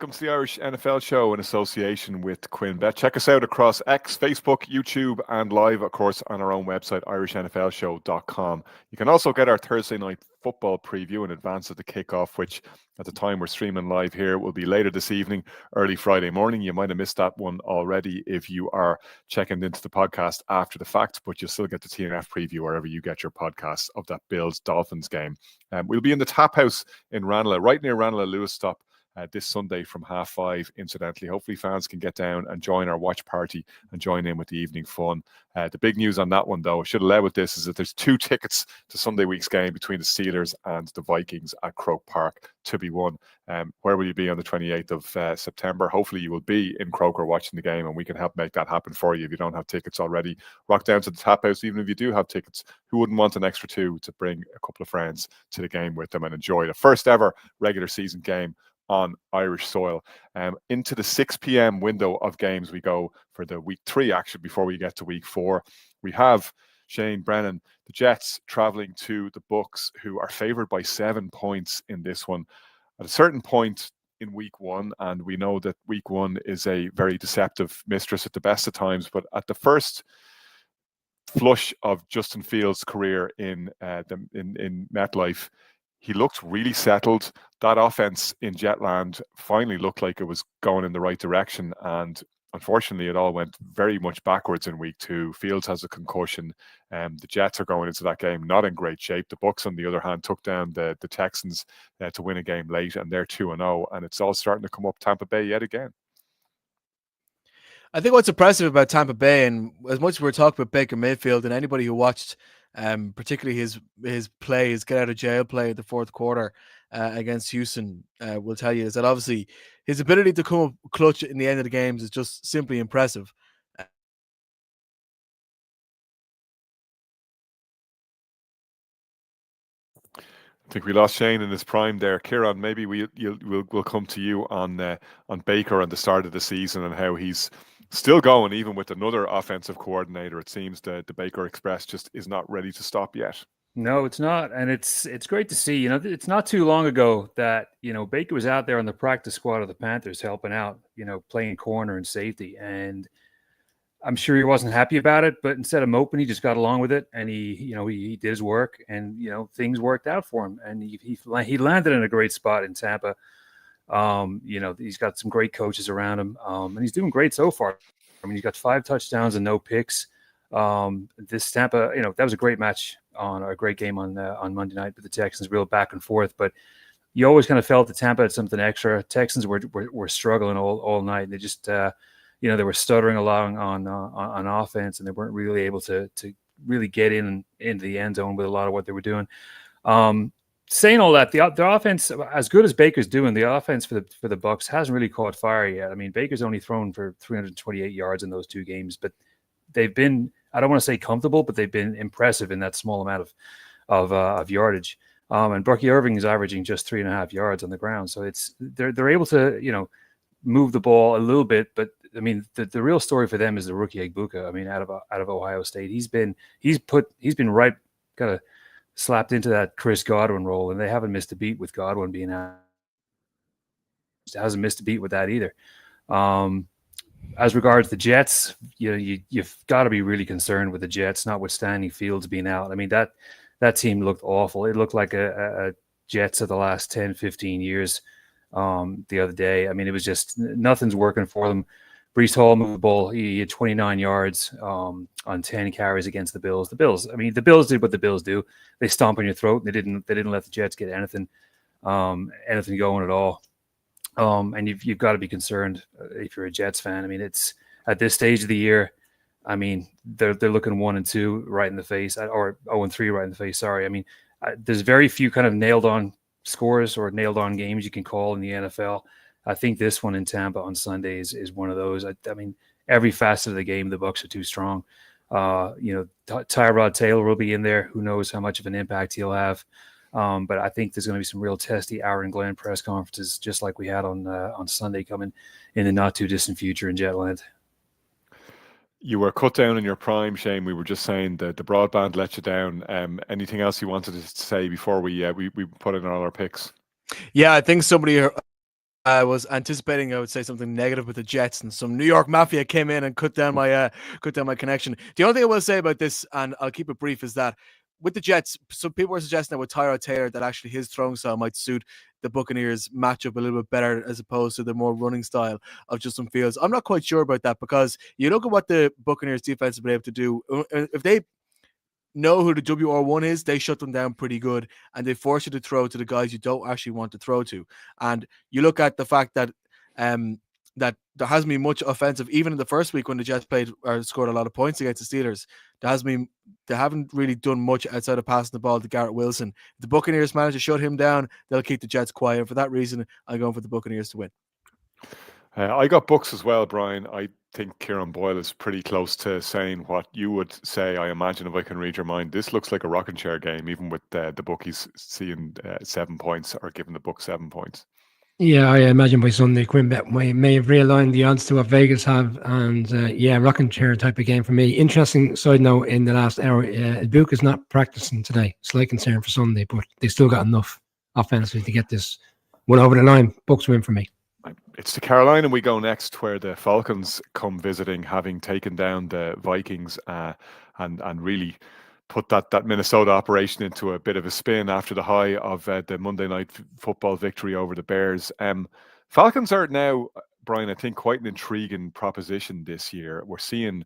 welcome to the Irish NFL Show in association with QuinnBet. Check us out across X, Facebook, YouTube, and live, of course, on our own website, irishnflshow.com. You can also get our Thursday night football preview in advance of the kickoff, which at the time we're streaming live here will be later this evening, early Friday morning. You might have missed that one already if you are checking into the podcast after the fact, but you'll still get the TNF preview wherever you get your podcasts of that Bills-Dolphins game. We'll be in the Tap House in Ranelagh, right near Ranelagh Lewis Stop, this Sunday from 5:30, incidentally. Hopefully fans can get down and join our watch party and join in with the evening fun. The big news on that one, though, I should have led with this, is that there's 2 tickets to Sunday week's game between the Steelers and the Vikings at Croke Park to be won. Where will you be on the 28th of September? Hopefully you will be in Croker watching the game, and we can help make that happen for you if you don't have tickets already. Rock down to the Tap House. Even if you do have tickets, who wouldn't want an extra 2 to bring a couple of friends to the game with them and enjoy the first ever regular season game on Irish soil. Into the 6 p.m. window of games we go for the week 3 action before we get to week 4. We have Shane Brennan, the Jets, traveling to the Bucks, who are favored by 7 points in this one. At a certain point in week 1, and we know that week 1 is a very deceptive mistress at the best of times, but at the first flush of Justin Fields' career in MetLife, he looked really settled. That offense in Jetland finally looked like it was going in the right direction. And unfortunately, it all went very much backwards in week 2. Fields has a concussion. The Jets are going into that game not in great shape. The Bucks, on the other hand, took down the Texans to win a game late, and they're 2-0. And it's all starting to come up Tampa Bay yet again. I think what's impressive about Tampa Bay, and as much as we're talking about Baker Mayfield, and anybody who watched particularly his play, his get out of jail play in the fourth quarter against Houston, will tell you, is that obviously his ability to come up clutch in the end of the games is just simply impressive. I think we lost Shane in his prime there. Kieran, maybe we'll come to you on Baker and the start of the season and how he's still going, even with another offensive coordinator. It seems the Baker Express just is not ready to stop yet. No, it's not. And it's great to see. It's not too long ago that, Baker was out there on the practice squad of the Panthers helping out, playing corner and safety. And I'm sure he wasn't happy about it, but instead of moping, he just got along with it. And he did his work, and, things worked out for him. And he landed in a great spot in Tampa. He's got some great coaches around him, and he's doing great so far. I mean, he's got 5 touchdowns and no picks. This Tampa, that was a great match a great game on Monday night with the Texans, real back and forth. But you always kind of felt that Tampa had something extra. Texans were struggling all night. They just, they were stuttering along on offense, and they weren't really able to really get into the end zone with a lot of what they were doing. Saying all that, the offense, as good as Baker's doing, the offense for the Bucks hasn't really caught fire yet. I mean, Baker's only thrown for 328 yards in those 2 games, but they've been, I don't want to say comfortable, but they've been impressive in that small amount of yardage. And Bucky Irving is averaging just 3.5 yards on the ground, so they're able to move the ball a little bit. But I mean, the real story for them is the rookie Egbuka. I mean, out of Ohio State, he's been right kind of slapped into that Chris Godwin role, and they haven't missed a beat with Godwin being out. Hasn't missed a beat with that either. As regards the Jets, you've got to be really concerned with the Jets, notwithstanding Fields being out. I mean, that team looked awful. It looked like a Jets of the last 10, 15 years the other day. I mean, it was just nothing's working for them. Breece Hall moved the ball. He had 29 yards on 10 carries against the Bills. The Bills did what the Bills do. They stomp on your throat. And they didn't let the Jets get anything going at all. And you've got to be concerned if you're a Jets fan. I mean, it's at this stage of the year. I mean, they're looking 1-2 right in the face, or 0-3 right in the face. Sorry. I mean, there's very few kind of nailed on scores or nailed on games you can call in the NFL. I think this one in Tampa on Sunday is one of those. I mean, every facet of the game, the Bucs are too strong. Tyrod Taylor will be in there. Who knows how much of an impact he'll have. But I think there's going to be some real testy Aaron Glenn press conferences, just like we had on Sunday coming in the not too distant future in Jetland. You were cut down in your prime, Shane. We were just saying that the broadband let you down. Anything else you wanted to say before we put in all our picks? Yeah, I think somebody I was anticipating I would say something negative with the Jets, and some New York Mafia came in and cut down my connection. The only thing I will say about this, and I'll keep it brief, is that with the Jets, some people were suggesting that with Tyrod Taylor that actually his throwing style might suit the Buccaneers matchup a little bit better as opposed to the more running style of Justin Fields. I'm not quite sure about that because you look at what the Buccaneers defense have been able to do. If they know who the WR1 is, they shut them down pretty good, and they force you to throw to the guys you don't actually want to throw to. And you look at the fact that that there hasn't been much offensive, even in the first week when the Jets played or scored a lot of points against the Steelers. They haven't really done much outside of passing the ball to Garrett Wilson. If the Buccaneers manage to shut him down, they'll keep the Jets quiet. And for that reason, I'm going for the Buccaneers to win. I got Bucks as well, Brian. I think Kieran Boyle is pretty close to saying what you would say. I imagine, if I can read your mind, this looks like a rocking chair game, even with the bookies seeing 7 points or giving the Bucks 7 points. Yeah, I imagine by Sunday, QuinnBet may have realigned the odds to what Vegas have, and rocking chair type of game for me. Interesting side note in the last hour, Book is not practicing today. Slight concern for Sunday, but they still got enough offensively to get this one over the line. Bucks win for me. It's to Carolina we go next, where the Falcons come visiting, having taken down the Vikings and really put that Minnesota operation into a bit of a spin after the high of the Monday Night Football victory over the Bears. Falcons are now, Brian, I think quite an intriguing proposition this year. We're seeing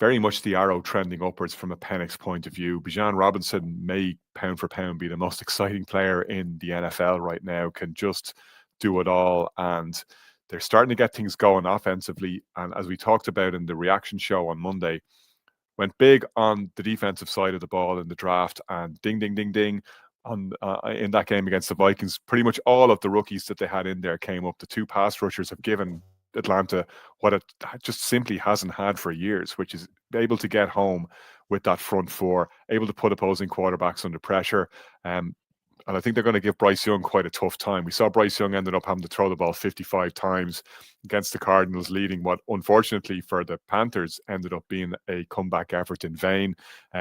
very much the arrow trending upwards from a Penix point of view. Bijan Robinson may, pound for pound, be the most exciting player in the NFL right now, can just do it all, and they're starting to get things going offensively. And as we talked about in the reaction show on Monday, went big on the defensive side of the ball in the draft, and ding, ding, ding, ding on in that game against the Vikings. Pretty much all of the rookies that they had in there came up. The two pass rushers have given Atlanta what it just simply hasn't had for years, which is able to get home with that front four, able to put opposing quarterbacks under pressure. And I think they're going to give Bryce Young quite a tough time. We saw Bryce Young ended up having to throw the ball 55 times against the Cardinals, leading what, unfortunately for the Panthers, ended up being a comeback effort in vain.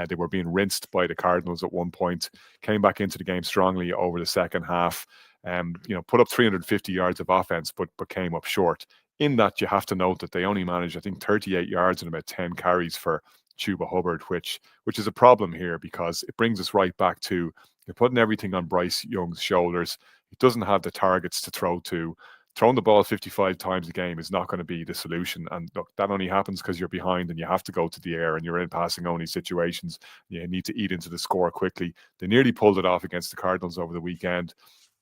They were being rinsed by the Cardinals at one point, came back into the game strongly over the second half, put up 350 yards of offense, but came up short. In that, you have to note that they only managed, I think, 38 yards and about 10 carries for Chuba Hubbard, which is a problem here, because it brings us right back to, you're putting everything on Bryce Young's shoulders. He doesn't have the targets to throw to. Throwing the ball 55 times a game is not going to be the solution. And look, that only happens because you're behind and you have to go to the air and you're in passing only situations. You need to eat into the score quickly. They nearly pulled it off against the Cardinals over the weekend,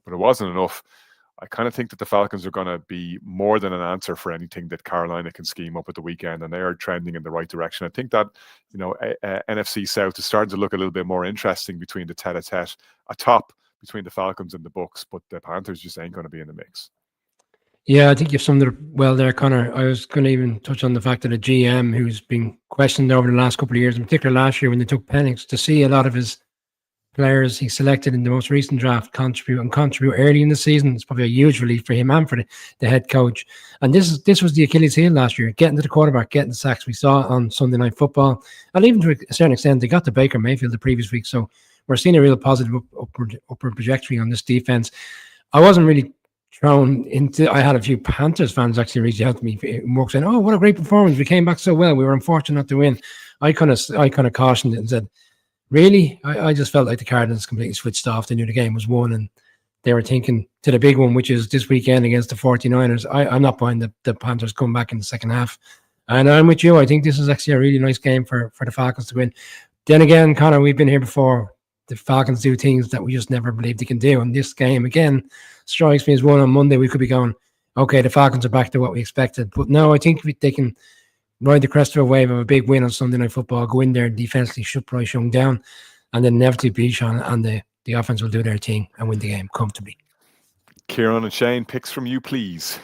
but it wasn't enough. I kind of think that the Falcons are going to be more than an answer for anything that Carolina can scheme up at the weekend, and they are trending in the right direction. I think that, NFC South is starting to look a little bit more interesting between the tete-a-tete atop between the Falcons and the Bucks, but the Panthers just ain't going to be in the mix. Yeah, I think you've summed it up well there, Connor. I was going to even touch on the fact that a GM who's been questioned over the last couple of years, in particular last year when they took Penix, to see a lot of his players he selected in the most recent draft contribute early in the season. It's probably a huge relief for him and for the head coach. And this was the Achilles heel last year, getting to the quarterback, getting the sacks. We saw on Sunday Night Football, and even to a certain extent, they got to Baker Mayfield the previous week. So we're seeing a real positive upward trajectory on this defense. I wasn't really thrown into. I had a few Panthers fans actually reach out to me, saying, "Oh, what a great performance! We came back so well. We were unfortunate not to win." I kind of cautioned it and said, really, I just felt like the Cardinals completely switched off. They knew the game was won, and they were thinking to the big one, which is this weekend against the 49ers. I'm not buying the Panthers come back in the second half. And I'm with you. I think this is actually a really nice game for the Falcons to win. Then again, Connor, we've been here before. The Falcons do things that we just never believed they can do. And this game, again, strikes me as one on Monday. We could be going, okay, the Falcons are back to what we expected. But no, I think they can ride the crest of a wave of a big win on Sunday Night Football, go in there and defensively shut Bryce Young down, and then inevitably beat Sean, and the offense will do their thing and win the game comfortably. Kieran and Shane, picks from you, please.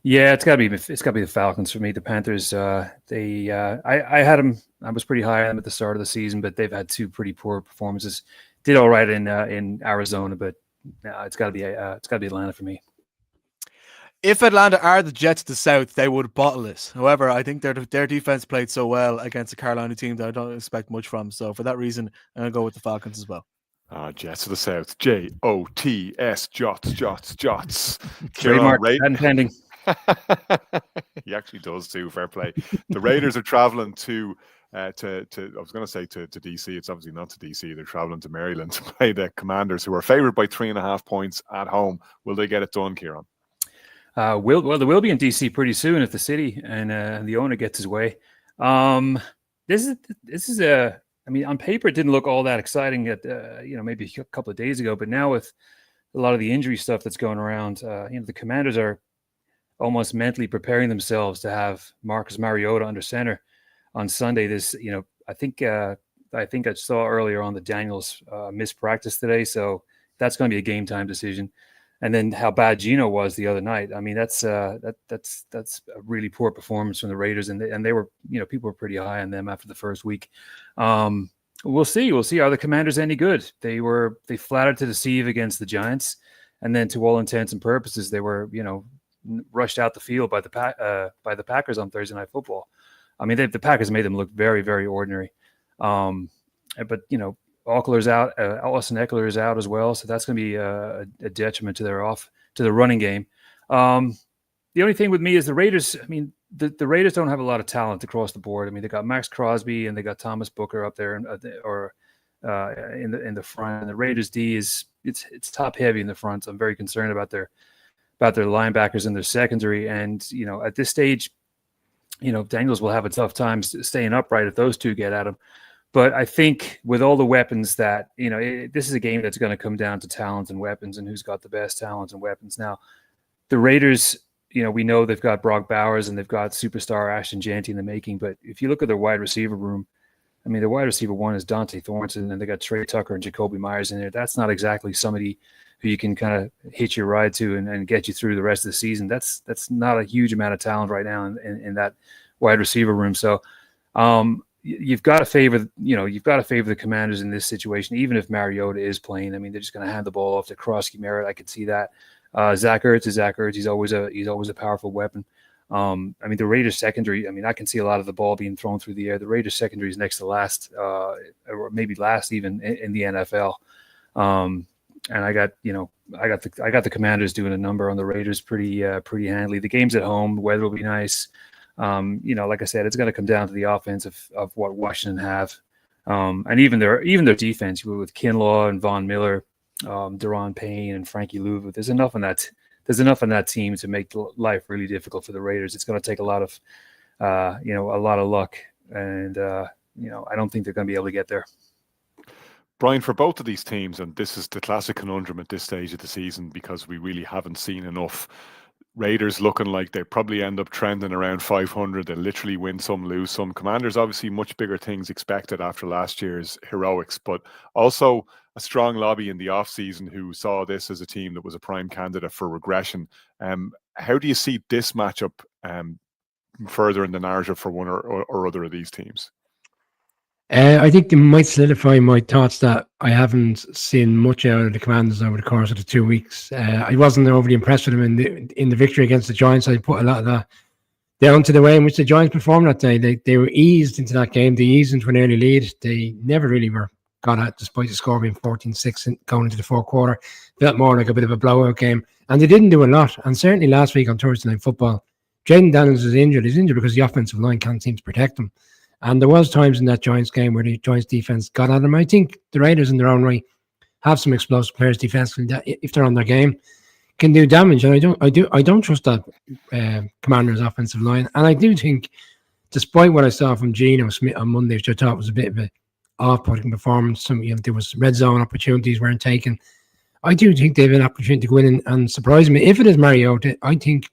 Yeah, it's got to be the Falcons for me. The Panthers, I had them. I was pretty high on them at the start of the season, but they've had two pretty poor performances. Did all right in Arizona, but it's got to be Atlanta for me. If Atlanta are the Jets to the South, they would bottle it. However, I think their defense played so well against the Carolina team that I don't expect much from. So for that reason, I'm going to go with the Falcons as well. Jets of the South, Jots, Jots. Trademark patent pending. He actually does too. Fair play. The Raiders are traveling to I was going to say to DC. It's obviously not to DC. They're traveling to Maryland to play the Commanders, who are favored by 3.5 points at home. Will they get it done, Kieran? They will be in DC pretty soon if the city and the owner gets his way. This is I mean, on paper, it didn't look all that exciting at maybe a couple of days ago, but now with a lot of the injury stuff that's going around, the Commanders are almost mentally preparing themselves to have Marcus Mariota under center on Sunday. I think I saw earlier on that Daniels missed practice today, so that's going to be a game time decision. And then how bad Geno was the other night. I mean, that's a really poor performance from the Raiders, and they were, people were pretty high on them after the first week. We'll see. Are the Commanders any good? They flattered to deceive against the Giants, and then to all intents and purposes, they were, rushed out the field by the Packers on Thursday Night Football. I mean, the Packers made them look very, very ordinary. But Eckler's out. Austin Eckler is out as well, so that's going to be a detriment to the running game. The only thing with me is the Raiders. I mean, the Raiders don't have a lot of talent across the board. I mean, they got Max Crosby and they got Thomas Booker up there, in the front. And the Raiders D it's top heavy in the front. So I'm very concerned about their linebackers and their secondary. And at this stage, Daniels will have a tough time staying upright if those two get at him. But I think with all the weapons that, this is a game that's going to come down to talent and weapons and who's got the best talent and weapons. Now, the Raiders, we know they've got Brock Bowers and they've got superstar Ashton Jeanty in the making. But if you look at their wide receiver room, I mean, the wide receiver one is Dante Thornton, and they got Trey Tucker and Jacoby Myers in there. That's not exactly somebody who you can kind of hitch your ride to and get you through the rest of the season. That's not a huge amount of talent right now in that wide receiver room. So, you've got to favor the Commanders in this situation, even if Mariota is playing. I mean, they're just going to hand the ball off to Krosky Merritt. I could see that. Zach Ertz is Zach Ertz. He's always a powerful weapon. I mean, the Raiders secondary. I mean, I can see a lot of the ball being thrown through the air. The Raiders secondary is next to last, or maybe last even in the NFL. And I got the Commanders doing a number on the Raiders pretty handily. The game's at home. The weather will be nice. Like I said, it's going to come down to the offense of what Washington have, and even their defense with Kinlaw and Von Miller, Deron Payne and Frankie Louvu. There's enough on that team to make life really difficult for the Raiders. It's going to take a lot of luck, and I don't think they're going to be able to get there. Brian, for both of these teams, and this is the classic conundrum at this stage of the season because we really haven't seen enough. Raiders looking like they probably end up trending around 500. They literally win some, lose some. Commanders, obviously much bigger things expected after last year's heroics, but also a strong lobby in the offseason who saw this as a team that was a prime candidate for regression. How do you see this matchup further in the narrative for one or other of these teams? I think it might solidify my thoughts that I haven't seen much out of the Commanders over the course of the 2 weeks. I wasn't overly impressed with them in the victory against the Giants. I put a lot of that down to the way in which the Giants performed that day. They were eased into that game. They eased into an early lead. They never really got at, despite the score being 14-6 going into the fourth quarter. Felt more like a bit of a blowout game. And they didn't do a lot. And certainly last week on Thursday Night Football, Jaden Daniels is injured. He's injured because the offensive line can't seem to protect him. And there was times in that Giants game where the Giants defense got at them. I think the Raiders in their own right have some explosive players defensively that, if they're on their game, can do damage. And I don't trust that Commanders offensive line. And I do think, despite what I saw from Geno Smith on Monday, which I thought was a bit of an off-putting performance, there was red zone opportunities weren't taken. I do think they have an opportunity to go in and surprise me. If it is Mariota, I think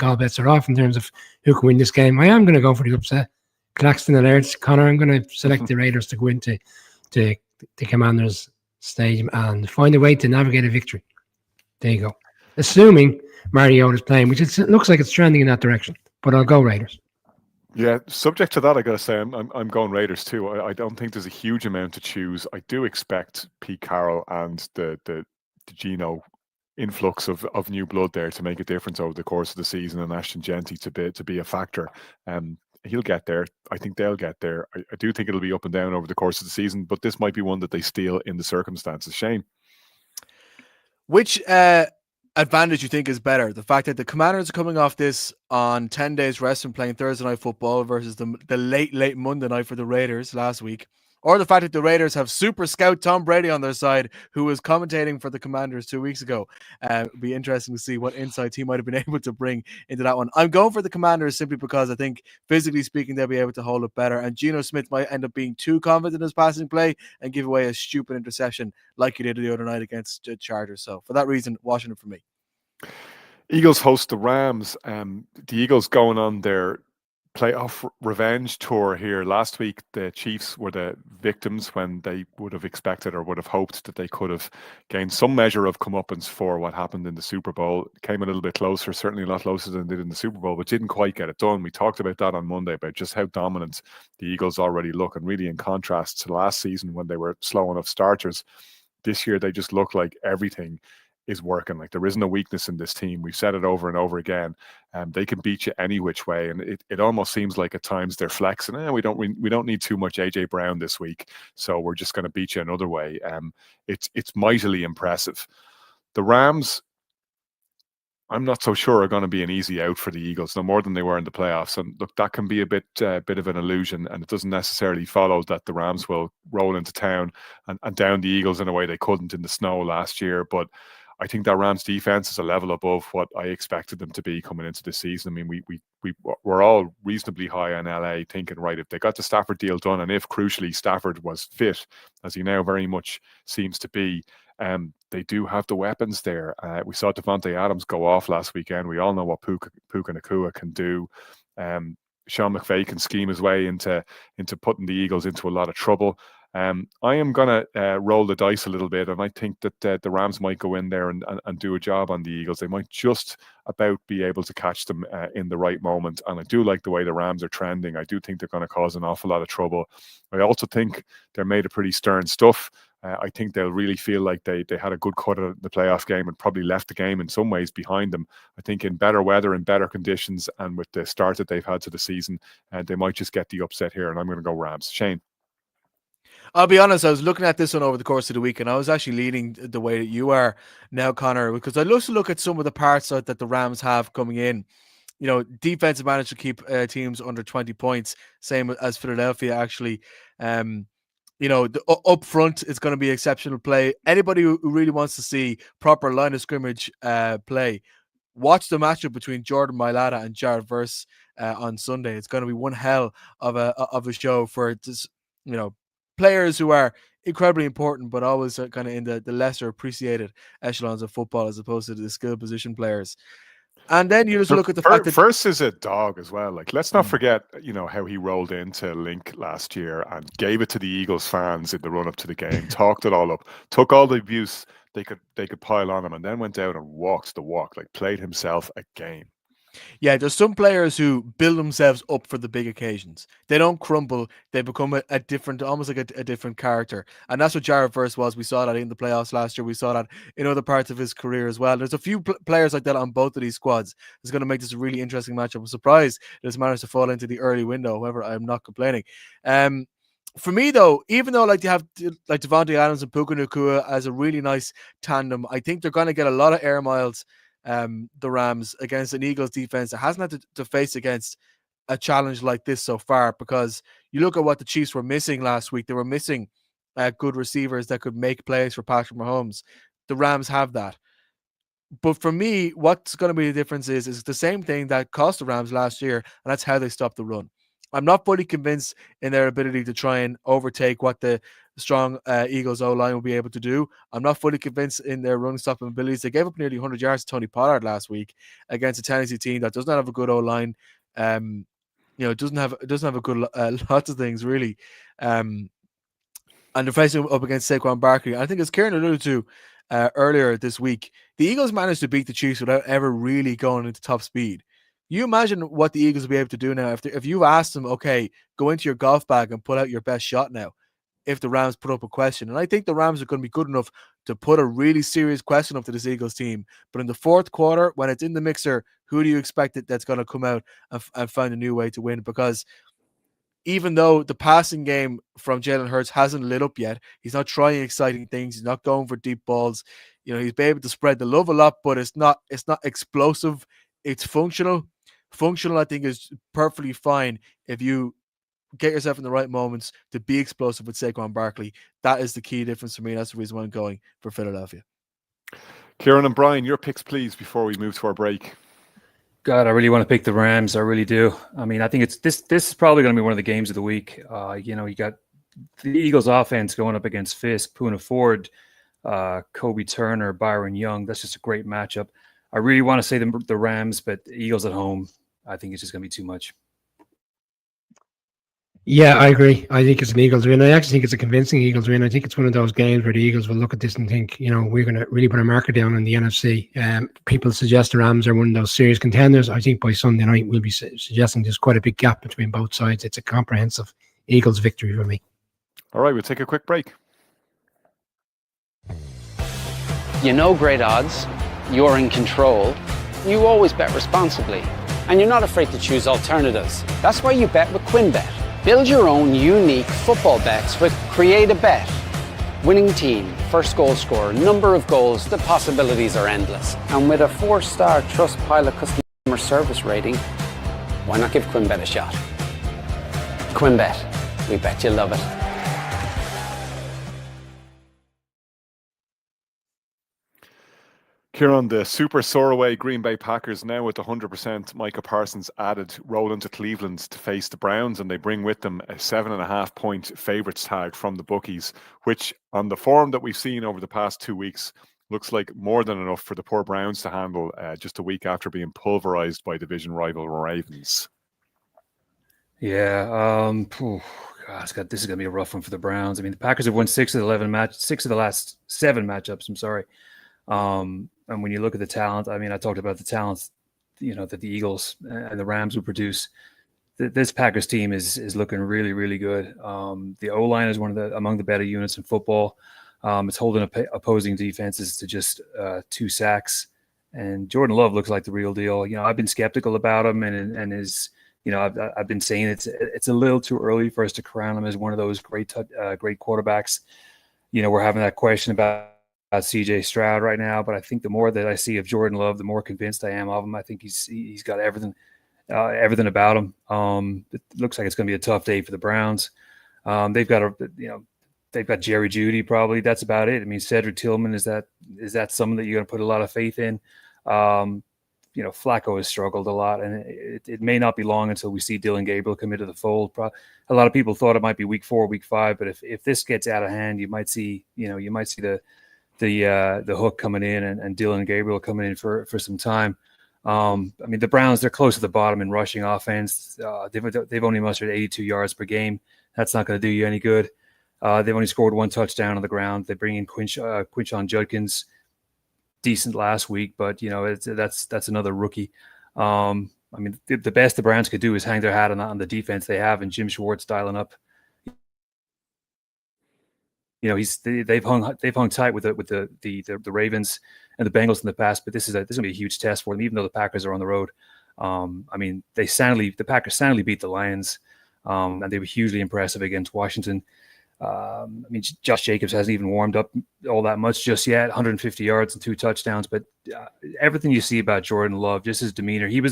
all bets are off in terms of who can win this game. I am going to go for the upset. Claxton alerts. Connor, I'm going to select the Raiders to go into the Commanders Stadium and find a way to navigate a victory. There you go. Assuming Mariota's playing, which it looks like it's trending in that direction, but I'll go Raiders. Yeah, subject to that, I got to say, I'm going Raiders too. I don't think there's a huge amount to choose. I do expect Pete Carroll and the Geno influx of new blood there to make a difference over the course of the season, and Ashton Jeanty to be a factor. he'll get there. I think they'll get there. I do think it'll be up and down over the course of the season, but this might be one that they steal in the circumstances. Shane? Which advantage you think is better? The fact that the Commanders are coming off this on 10 days rest and playing Thursday night football versus the late Monday night for the Raiders last week, or the fact that the Raiders have super scout Tom Brady on their side, who was commentating for the Commanders 2 weeks ago. It'd be interesting to see what insights he might have been able to bring into that one. I'm going for the Commanders simply because I think, physically speaking, they'll be able to hold it better. And Geno Smith might end up being too confident in his passing play and give away a stupid interception like he did the other night against the Chargers. So for that reason, Washington for me. Eagles host the Rams. The Eagles going on their playoff revenge tour here. Last week, the Chiefs were the victims when they would have expected or would have hoped that they could have gained some measure of comeuppance for what happened in the Super Bowl. It came a little bit closer, certainly a lot closer than it did in the Super Bowl, but didn't quite get it done. We talked about that on Monday, about just how dominant the Eagles already look, and really in contrast to last season when they were slow enough starters. This year, they just look like everything is working. Like, there isn't a weakness in this team. We've said it over and over again. They can beat you any which way, and it almost seems like at times they're flexing. We don't need too much AJ Brown this week, so we're just going to beat you another way. It's mightily impressive. The Rams, I'm not so sure, are going to be an easy out for the Eagles, no more than they were in the playoffs. And look, that can be a bit of an illusion, and it doesn't necessarily follow that the Rams will roll into town and down the Eagles in a way they couldn't in the snow last year. But I think that Rams defense is a level above what I expected them to be coming into the season. I mean, we're all reasonably high on LA, thinking, right, if they got the Stafford deal done, and if crucially Stafford was fit, as he now very much seems to be, they do have the weapons there. We saw Devontae Adams go off last weekend. We all know what Puka Nacua can do. Sean McVay can scheme his way into putting the Eagles into a lot of trouble. I am going to roll the dice a little bit, and I think that the Rams might go in there and do a job on the Eagles. They might just about be able to catch them in the right moment, and I do like the way the Rams are trending. I do think they're going to cause an awful lot of trouble. I also think they're made of pretty stern stuff. I think they'll really feel like they had a good cut of the playoff game and probably left the game in some ways behind them. I think in better weather and better conditions, and with the start that they've had to the season, they might just get the upset here, and I'm going to go Rams. Shane? I'll be honest, I was looking at this one over the course of the week, and I was actually leaning the way that you are now, Connor, because I also look at some of the parts that the Rams have coming in. You know, defense managed to keep teams under 20 points, same as Philadelphia, actually. You know, up front is going to be exceptional play. Anybody who really wants to see proper line of scrimmage play, watch the matchup between Jordan Mailata and Jared Verse on Sunday. It's going to be one hell of a show for this, you know, players who are incredibly important, but always kind of in the lesser appreciated echelons of football as opposed to the skill position players. And then you just look at the fact that First is a dog as well. Like, let's not forget, you know, how he rolled into Link last year and gave it to the Eagles fans in the run up to the game, talked it all up, took all the abuse they could pile on him, and then went out and walked the walk, like played himself a game. Yeah, there's some players who build themselves up for the big occasions. They don't crumble. They become a different, almost like a different character. And that's what Jared Verse was. We saw that in the playoffs last year. We saw that in other parts of his career as well. There's a few players like that on both of these squads. It's going to make this a really interesting matchup. I'm surprised this managed to fall into the early window. However, I'm not complaining. For me, though, even though like they have like Devontae Adams and Puka Nacua as a really nice tandem, I think they're going to get a lot of air miles, the Rams, against an Eagles defense that hasn't had to face against a challenge like this so far, because you look at what the Chiefs were missing last week. They were missing good receivers that could make plays for Patrick Mahomes. The Rams have that. But for me, what's going to be the difference is the same thing that cost the Rams last year, and that's how they stopped the run. I'm not fully convinced in their ability to try and overtake what the strong Eagles O-line will be able to do. I'm not fully convinced in their run-stopping abilities. They gave up nearly 100 yards to Tony Pollard last week against a Tennessee team that does not have a good O-line. You know, doesn't have a good lots of things really. And they're facing up against Saquon Barkley. I think, as Kieran alluded to earlier this week, the Eagles managed to beat the Chiefs without ever really going into top speed. You imagine what the Eagles will be able to do now if you asked them, okay, go into your golf bag and put out your best shot now. if the Rams put up a question. And I think the Rams are going to be good enough to put a really serious question up to this Eagles team. But in the fourth quarter, when it's in the mixer, who do you expect that's going to come out and find a new way to win? Because even though the passing game from Jalen Hurts hasn't lit up yet, he's not trying exciting things. He's not going for deep balls. He's been able to spread the love a lot, but it's not explosive. It's functional. Functional, I think, is perfectly fine if you get yourself in the right moments to be explosive with Saquon Barkley. That is the key difference for me. That's the reason why I'm going for Philadelphia. Kieran and Brian, your picks, please, before we move to our break. God, I really want to pick the Rams. I really do. I mean, I think it's this is probably going to be one of the games of the week. You got the Eagles offense going up against Fisk, Poona Ford, Kobe Turner, Byron Young. That's just a great matchup. I really want to say the Rams, but the Eagles at home, I think it's just going to be too much. Yeah, I agree. I think it's an Eagles win. I actually think it's a convincing Eagles win. I think it's one of those games where the Eagles will look at this and think, we're going to really put a marker down on the NFC. People suggest the Rams are one of those serious contenders. I think by Sunday night we'll be suggesting there's quite a big gap between both sides. It's a comprehensive Eagles victory for me. All right, we'll take a quick break. Great odds. You're in control. You always bet responsibly. And you're not afraid to choose alternatives. That's why you bet with QuinnBet. Build your own unique football bets with Create a Bet. Winning team, first goal scorer, number of goals, the possibilities are endless. And with a 4-star Trustpilot customer service rating, why not give QuinnBet a shot? QuinnBet, we bet you love it. Kieran, the super soaraway Green Bay Packers now with 100% Micah Parsons added roll into Cleveland to face the Browns, and they bring with them a 7.5 point favourites tag from the bookies, which on the form that we've seen over the past 2 weeks looks like more than enough for the poor Browns to handle just a week after being pulverised by division rival Ravens. Yeah, this is going to be a rough one for the Browns. I mean, the Packers have won 6 of the last 7 matchups. I'm sorry. And when you look at the talent, I mean, I talked about the talent, that the Eagles and the Rams would produce. This Packers team is looking really, really good. The O-line is among the better units in football. It's holding opposing defenses to just 2 sacks. And Jordan Love looks like the real deal. I've been skeptical about him, and his, I've been saying it's a little too early for us to crown him as one of those great quarterbacks. We're having that question about CJ Stroud right now, but I think the more that I see of Jordan Love, the more convinced I am of him. I think he's got everything about him. It looks like it's going to be a tough day for the Browns. They've got Jerry Jeudy probably. That's about it. I mean, Cedric Tillman, is that someone that you're going to put a lot of faith in? Flacco has struggled a lot, and it may not be long until we see Dylan Gabriel come into the fold. A lot of people thought it might be week 4, week 5, but if this gets out of hand, you might see the hook coming in and Dylan Gabriel coming in for some time. I mean, the Browns, they're close to the bottom in rushing offense. They've only mustered 82 yards per game. That's not going to do you any good. They've only scored 1 touchdown on the ground. They bring in Quinshon Judkins, decent last week, but that's another rookie. I mean, the best the Browns could do is hang their hat on the defense they have, and Jim Schwartz dialing up. They've hung tight with the Ravens and the Bengals in the past, but this is going to be a huge test for them, even though the Packers are on the road. I mean, the Packers soundly beat the Lions, and they were hugely impressive against Washington. I mean, Josh Jacobs hasn't even warmed up all that much just yet. 150 yards and 2 touchdowns, but everything you see about Jordan Love, just his demeanor, he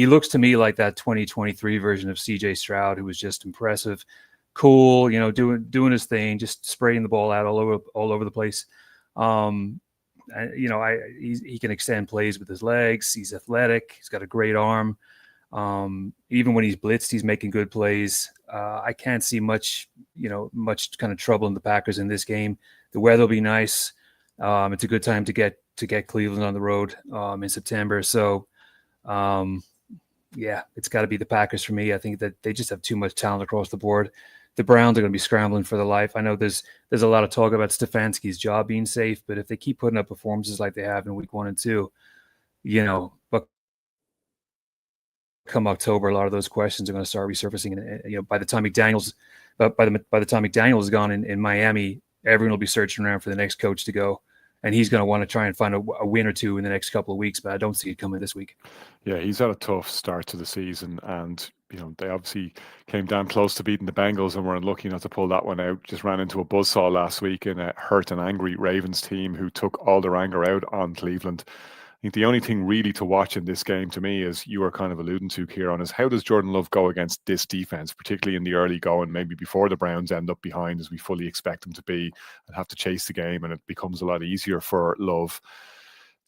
looks to me like that 2023 version of CJ Stroud, who was just impressive. Cool, doing his thing, just spraying the ball out all over the place. He can extend plays with his legs. He's athletic. He's got a great arm. Even when he's blitzed, he's making good plays. I can't see much kind of trouble in the Packers in this game. The weather will be nice. It's a good time to get Cleveland on the road in September. So, it's got to be the Packers for me. I think that they just have too much talent across the board. The Browns are going to be scrambling for their life. I know there's a lot of talk about Stefanski's job being safe, but if they keep putting up performances like they have in week 1 and 2, come October, a lot of those questions are going to start resurfacing. And by the time McDaniels, by the time McDaniels is gone in Miami, everyone will be searching around for the next coach to go, and he's going to want to try and find a win or two in the next couple of weeks. But I don't see it coming this week. Yeah, he's had a tough start to the season, and they obviously came down close to beating the Bengals and were unlucky not to pull that one out. Just ran into a buzzsaw last week in a hurt and angry Ravens team who took all their anger out on Cleveland. I think the only thing really to watch in this game to me, as you were kind of alluding to, Kieran, is how does Jordan Love go against this defense, particularly in the early going, maybe before the Browns end up behind as we fully expect them to be and have to chase the game, and it becomes a lot easier for Love.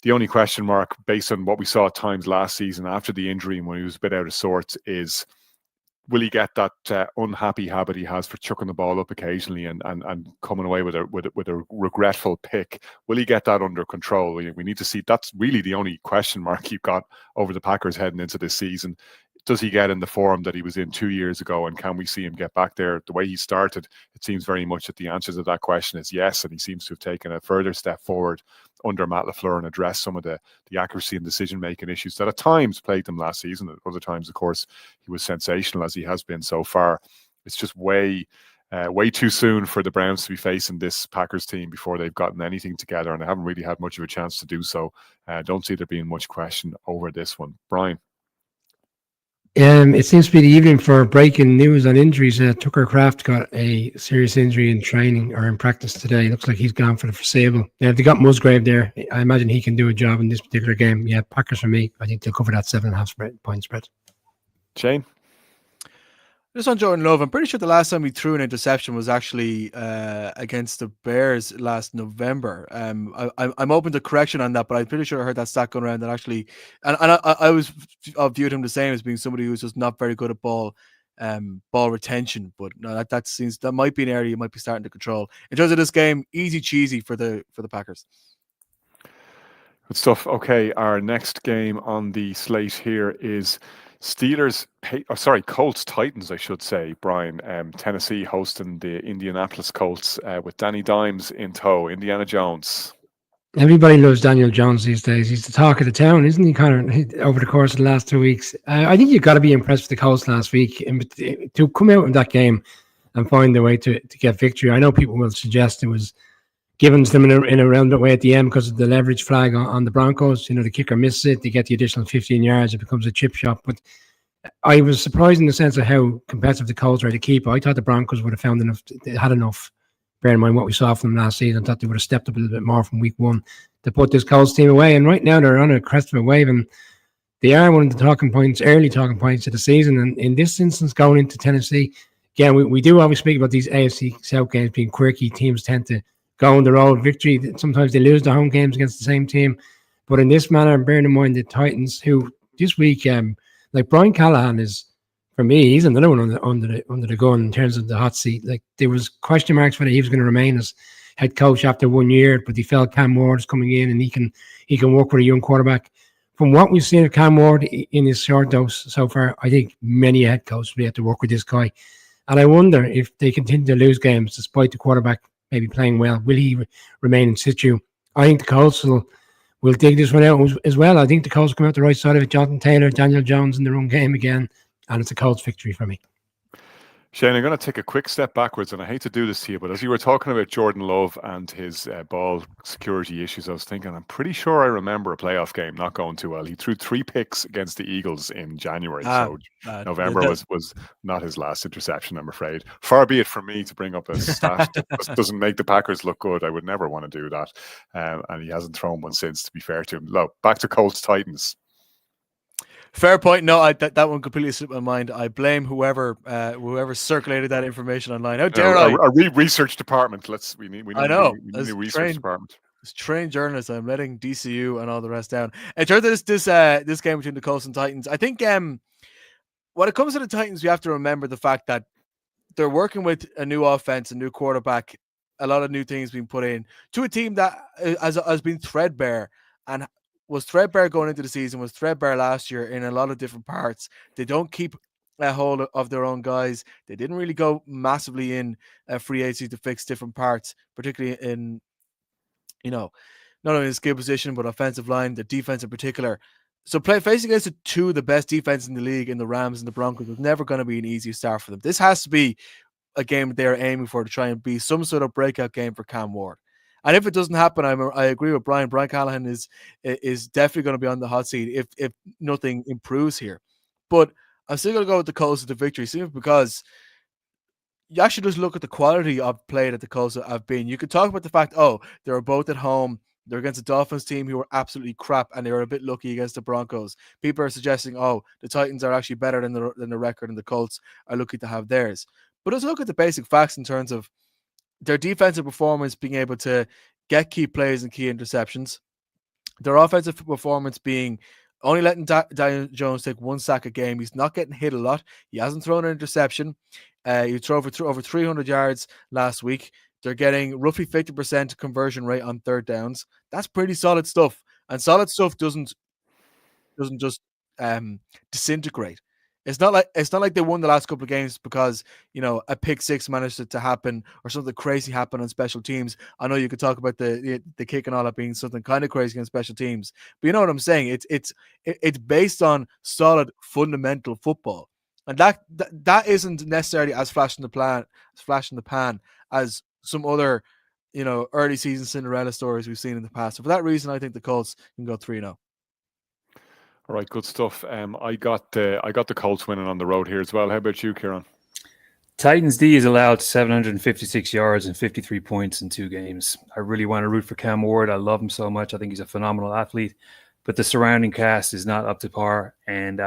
The only question mark, based on what we saw at times last season after the injury and when he was a bit out of sorts, is will he get that unhappy habit he has for chucking the ball up occasionally and coming away with a regretful pick? Will he get that under control? We need to see. That's really the only question mark you've got over the Packers heading into this season. Does he get in the form that he was in 2 years ago, and can we see him get back there? The way he started, it seems very much that the answer to that question is yes, and he seems to have taken a further step forward under Matt LaFleur and addressed some of the accuracy and decision-making issues that at times plagued him last season. At other times, of course, he was sensational, as he has been so far. It's just way too soon for the Browns to be facing this Packers team before they've gotten anything together, and they haven't really had much of a chance to do so. Don't see there being much question over this one. Brian? It seems to be the evening for breaking news on injuries. Tucker Kraft got a serious injury in training or in practice today. Looks like he's gone for the foreseeable. They got Musgrave there. I imagine he can do a job in this particular game. Yeah, Packers for me. I think they'll cover that 7.5 point spread. Shane? Just on Jordan Love, I'm pretty sure the last time he threw an interception was actually against the Bears last November. I'm open to correction on that, but I'm pretty sure I heard that stat going around that actually, and I always viewed him the same as being somebody who's just not very good at ball retention. But no, that might be an area you might be starting to control. In terms of this game, easy cheesy for the Packers. Good stuff. Okay, our next game on the slate here is Colts Titans, I should say, Brian. Tennessee hosting the Indianapolis Colts with Danny Dimes in tow. Indiana Jones. Everybody loves Daniel Jones these days. He's the talk of the town, isn't he, Connor, over the course of the last 2 weeks? I think you've got to be impressed with the Colts last week. To come out in that game and find a way to get victory. I know people will suggest it was given to them in a roundabout way at the end because of the leverage flag on the Broncos. The kicker misses it. They get the additional 15 yards. It becomes a chip shot. But I was surprised in the sense of how competitive the Colts were to keep. I thought the Broncos would have found enough. They had enough. Bear in mind what we saw from them last season. I thought they would have stepped up a little bit more from week one to put this Colts team away. And right now they're on a crest of a wave. And they are one of the early talking points of the season. And in this instance, going into Tennessee, again, we do always speak about these AFC South games being quirky. Teams tend to go on the road victory. Sometimes they lose the home games against the same team. But in this manner, bearing in mind the Titans, who this week, like Brian Callahan is, for me, he's another one under the gun in terms of the hot seat. Like there was question marks whether he was going to remain as head coach after 1 year, but he felt Cam Ward is coming in and he can work with a young quarterback. From what we've seen of Cam Ward in his short dose so far, I think many head coaches will have to work with this guy. And I wonder if they continue to lose games despite the quarterback maybe playing well, will he remain in situ? I think the Colts will dig this one out as well. I think the Colts come out the right side of it. Jonathan Taylor, Daniel Jones in the run game again, and it's a Colts victory for me. Shane, I'm going to take a quick step backwards, and I hate to do this to you, but as you were talking about Jordan Love and his ball security issues, I was thinking, I'm pretty sure I remember a playoff game not going too well. He threw 3 picks against the Eagles in January, so November was not his last interception, I'm afraid. Far be it from me to bring up a stat that doesn't make the Packers look good. I would never want to do that, and he hasn't thrown one since, to be fair to him. Look, back to Colts Titans. Fair point. No, that one completely slipped my mind. I blame whoever circulated that information online. How dare I? Our research department. We need a research department. As trained journalists, I'm letting DCU and all the rest down. In terms of this game between the Colts and Titans, I think when it comes to the Titans, we have to remember the fact that they're working with a new offense, a new quarterback, a lot of new things being put in to a team that has been threadbare and was threadbare going into the season, was threadbare last year in a lot of different parts. They don't keep a hold of their own guys. They didn't really go massively in free agency to fix different parts, particularly in, not only the skill position, but offensive line, the defense in particular. So facing against two of the best defenses in the league in the Rams and the Broncos was never going to be an easy start for them. This has to be a game that they're aiming for to try and be some sort of breakout game for Cam Ward. And if it doesn't happen, I agree with Brian. Brian Callahan is definitely going to be on the hot seat if nothing improves here. But I'm still going to go with the Colts with the victory, simply because you actually just look at the quality of play that the Colts have been. You could talk about the fact, they were both at home. They're against a Dolphins team who were absolutely crap, and they were a bit lucky against the Broncos. People are suggesting, the Titans are actually better than the record, and the Colts are lucky to have theirs. But let's look at the basic facts in terms of their defensive performance being able to get key plays and key interceptions. Their offensive performance being only letting Daniel Jones take one sack a game. He's not getting hit a lot. He hasn't thrown an interception. He threw over 300 yards last week. They're getting roughly 50% conversion rate on third downs. That's pretty solid stuff. And solid stuff doesn't just disintegrate. It's not like they won the last couple of games because a pick six managed to happen or something crazy happened on special teams. I know you could talk about the kick and all that being something kind of crazy on special teams, but you know what I'm saying. It's based on solid fundamental football, and that isn't necessarily as flash in the pan as some other early season Cinderella stories we've seen in the past. So for that reason, I think the Colts can go 3-0. All right, good stuff. I got the Colts winning on the road here as well. How about you, Kieran? Titans D is allowed 756 yards and 53 points in 2 games. I really want to root for Cam Ward. I love him so much. I think he's a phenomenal athlete, but the surrounding cast is not up to par. And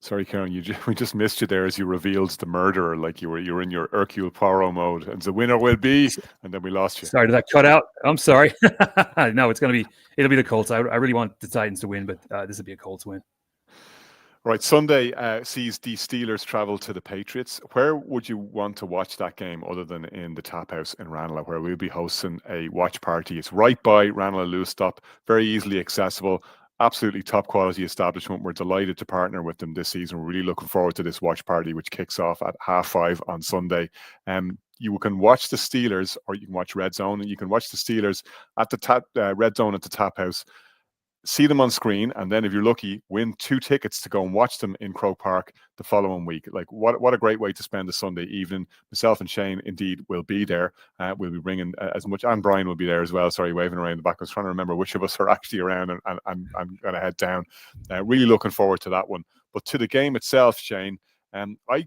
sorry, Kieran, we just missed you there as you revealed the murderer, like you were in your Hercule Poirot mode, and the winner will be, and then we lost you. Sorry, did that cut out? I'm sorry. No, it'll be the Colts. I really want the Titans to win, but this will be a Colts win. Right, Sunday sees the Steelers travel to the Patriots. Where would you want to watch that game other than in the Tap House in Ranelagh, where we'll be hosting a watch party? It's right by Ranelagh Luas Stop, very easily accessible. Absolutely top quality establishment. We're delighted to partner with them this season. We're really looking forward to this watch party, which kicks off at 5:30 on Sunday. You can watch the Steelers, or you can watch Red Zone, and you can watch the Steelers at the Red Zone at the Tap House. See them on screen, and then if you're lucky, win 2 tickets to go and watch them in Croke Park the following week. Like what a great way to spend a Sunday evening. Myself and Shane indeed will be there. We'll be bringing as much, and Brian will be there as well. Sorry, waving around the back. I was trying to remember which of us are actually around, and I'm going to head down. Really looking forward to that one. But to the game itself, Shane, I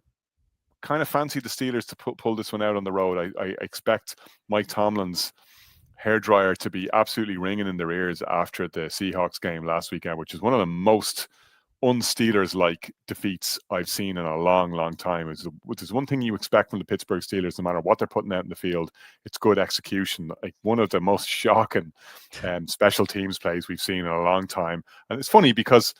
kind of fancy the Steelers to pull this one out on the road. I expect Mike Tomlin's hairdryer to be absolutely ringing in their ears after the Seahawks game last weekend, which is one of the most un-Steelers-like defeats I've seen in a long, long time. There's one thing you expect from the Pittsburgh Steelers, no matter what they're putting out in the field, it's good execution. Like one of the most shocking special teams plays we've seen in a long time. And it's funny because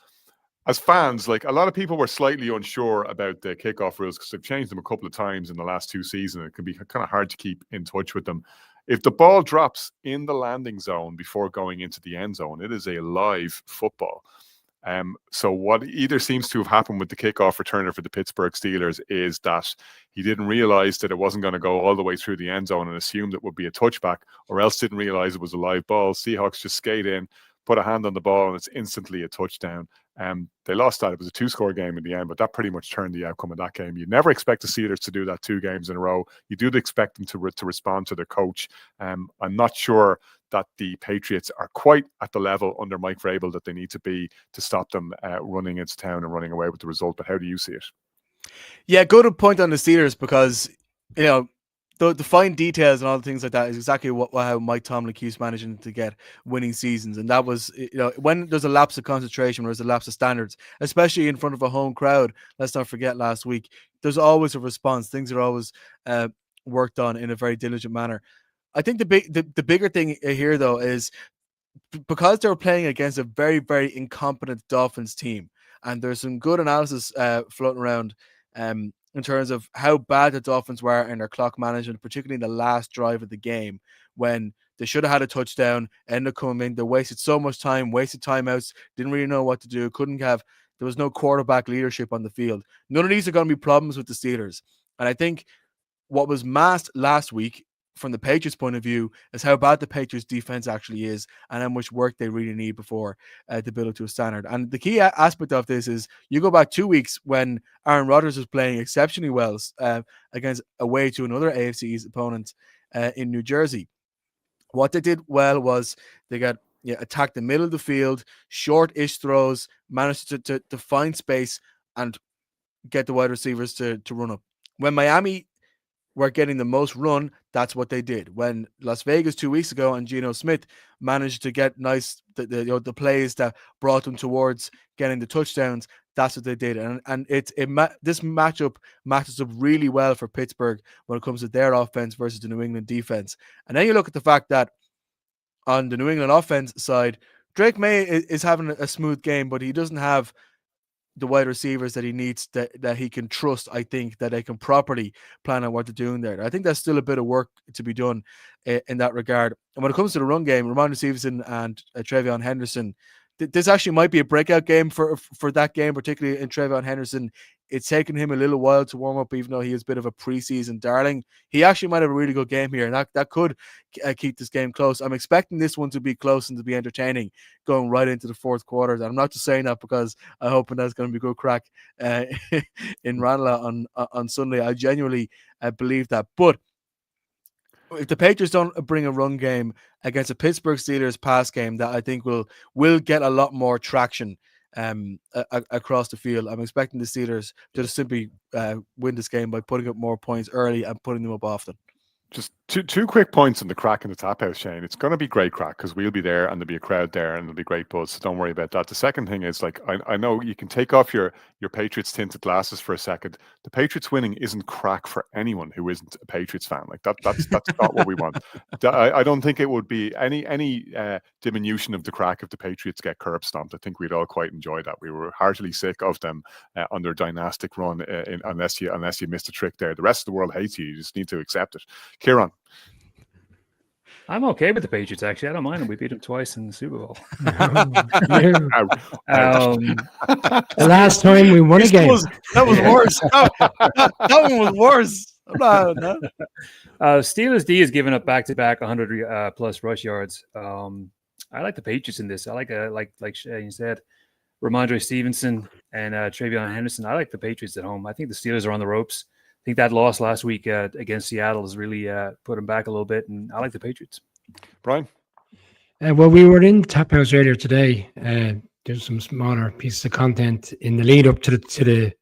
as fans, like a lot of people were slightly unsure about the kickoff rules because they've changed them a couple of times in the last 2 seasons. It can be kind of hard to keep in touch with them. If the ball drops in the landing zone before going into the end zone, it is a live football. So what either seems to have happened with the kickoff returner for the Pittsburgh Steelers is that he didn't realize that it wasn't going to go all the way through the end zone and assumed it would be a touchback, or else didn't realize it was a live ball. Seahawks just skate in, put a hand on the ball, and it's instantly a touchdown. They lost that. It was a 2-score game in the end, but that pretty much turned the outcome of that game. You'd never expect the Steelers to do that 2 games in a row. You do expect them to respond to their coach. I'm not sure that the Patriots are quite at the level under Mike Vrabel that they need to be to stop them running into town and running away with the result. But how do you see it? Yeah, good point on the Steelers, because the fine details and all the things like that is exactly how Mike Tomlin keeps managing to get winning seasons. And that was, when there's a lapse of concentration, or there's a lapse of standards, especially in front of a home crowd. Let's not forget last week, there's always a response. Things are always worked on in a very diligent manner. I think the bigger thing here, though, is because they were playing against a very, very incompetent Dolphins team, and there's some good analysis floating around in terms of how bad the Dolphins were in their clock management, particularly in the last drive of the game, when they should have had a touchdown, ended up coming in. They wasted so much time, wasted timeouts, didn't really know what to do, there was no quarterback leadership on the field. None of these are going to be problems with the Steelers. And I think what was masked last week from the Patriots' point of view is how bad the Patriots' defense actually is and how much work they really need before to build up to a standard. And the key aspect of this is you go back 2 weeks when Aaron Rodgers was playing exceptionally well against away to another AFC East opponent in New Jersey. What they did well was they got attacked the middle of the field, short-ish throws, managed to find space and get the wide receivers to run up. When Miami were getting the most run, that's what they did. When Las Vegas 2 weeks ago and Geno Smith managed to get the plays that brought them towards getting the touchdowns, that's what they did. And this matchup matches up really well for Pittsburgh when it comes to their offense versus the New England defense. And then you look at the fact that on the New England offense side, Drake May is having a smooth game, but he doesn't have the wide receivers that he needs that he can trust, I think, that they can properly plan on what they're doing there. I think there's still a bit of work to be done in that regard. And when it comes to the run game, Ramondre Stevenson and Travion Henderson, this actually might be a breakout game for that game, particularly in Travion Henderson. It's taken him a little while to warm up, even though he is a bit of a preseason darling. He actually might have a really good game here, and that could keep this game close. I'm expecting this one to be close and to be entertaining going right into the fourth quarter. And I'm not just saying that because I hope that's going to be good crack in Ranelagh on Sunday. I genuinely believe that. But if the Patriots don't bring a run game against a Pittsburgh Steelers pass game that I think will get a lot more traction across the field, I'm expecting the Steelers to just simply win this game by putting up more points early and putting them up often. Just two quick points on the crack in the tap house, Shane. It's going to be great crack because we'll be there and there'll be a crowd there and there'll be great buzz. So don't worry about that. The second thing is, like, I know you can take off your Patriots tinted glasses for a second. The Patriots winning isn't crack for anyone who isn't a Patriots fan. Like that's not what we want. I don't think it would be any diminution of the crack if the Patriots get curb stomped. I think we'd all quite enjoy that. We were heartily sick of them on their dynastic run, unless you missed a trick there. The rest of the world hates you. You just need to accept it. Kieran. I'm okay with the Patriots, actually. I don't mind them. We beat them twice in the Super Bowl. The last time we won a game. That was worse. That one was worse. Steelers D has given up back-to-back 100 plus rush yards. I like the Patriots in this. I like Shane said, Ramondre Stevenson and Travion Henderson. I like the Patriots at home. I think the Steelers are on the ropes. I think that loss last week against Seattle has really put them back a little bit, and I like the Patriots. Brian? Well, we were in Tap House earlier today. There's some smaller pieces of content in the lead up to the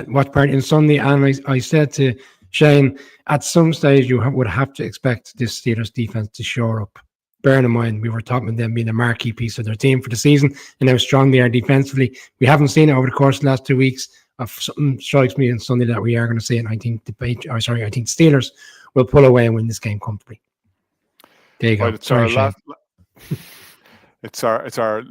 watch party on Sunday, and I said to Shane, at some stage you would have to expect this Steelers defense to shore up. Bearing in mind, we were talking about them being a marquee piece of their team for the season and how strong they are defensively. We haven't seen it over the course of the last 2 weeks. Something strikes me on Sunday that we are going to see it. And I think the Steelers will pull away and win this game comfortably. There you go. Right, it's our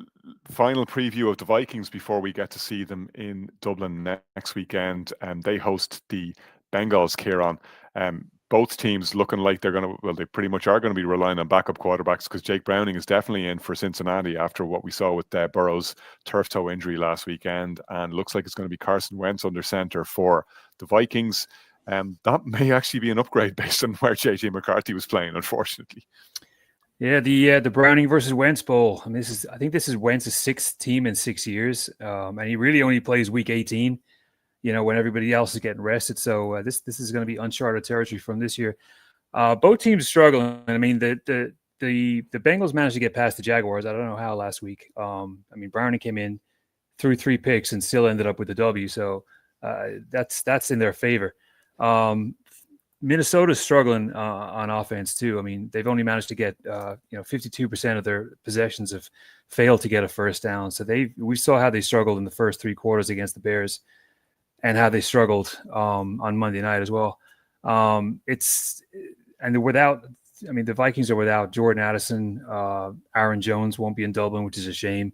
final preview of the Vikings before we get to see them in Dublin next weekend. They host the Bengals, Kieran. Both teams looking like they pretty much are going to be relying on backup quarterbacks because Jake Browning is definitely in for Cincinnati after what we saw with Burrow's turf toe injury last weekend, and looks like it's going to be Carson Wentz under center for the Vikings. That may actually be an upgrade based on where JJ McCarthy was playing, unfortunately. Yeah, the Browning versus Wentz Bowl. I mean, I think this is Wentz's sixth team in 6 years, and he really only plays week 18. When everybody else is getting rested. So this is going to be uncharted territory from this year. Both teams struggling. I mean, the Bengals managed to get past the Jaguars. I don't know how last week. Browning came in, threw 3 picks, and still ended up with the W. So that's in their favor. Minnesota's struggling on offense too. I mean, they've only managed to get 52% of their possessions have failed to get a first down. So we saw how they struggled in the first 3 quarters against the Bears, and how they struggled on Monday night as well. The Vikings are without Jordan Addison. Aaron Jones won't be in Dublin, which is a shame.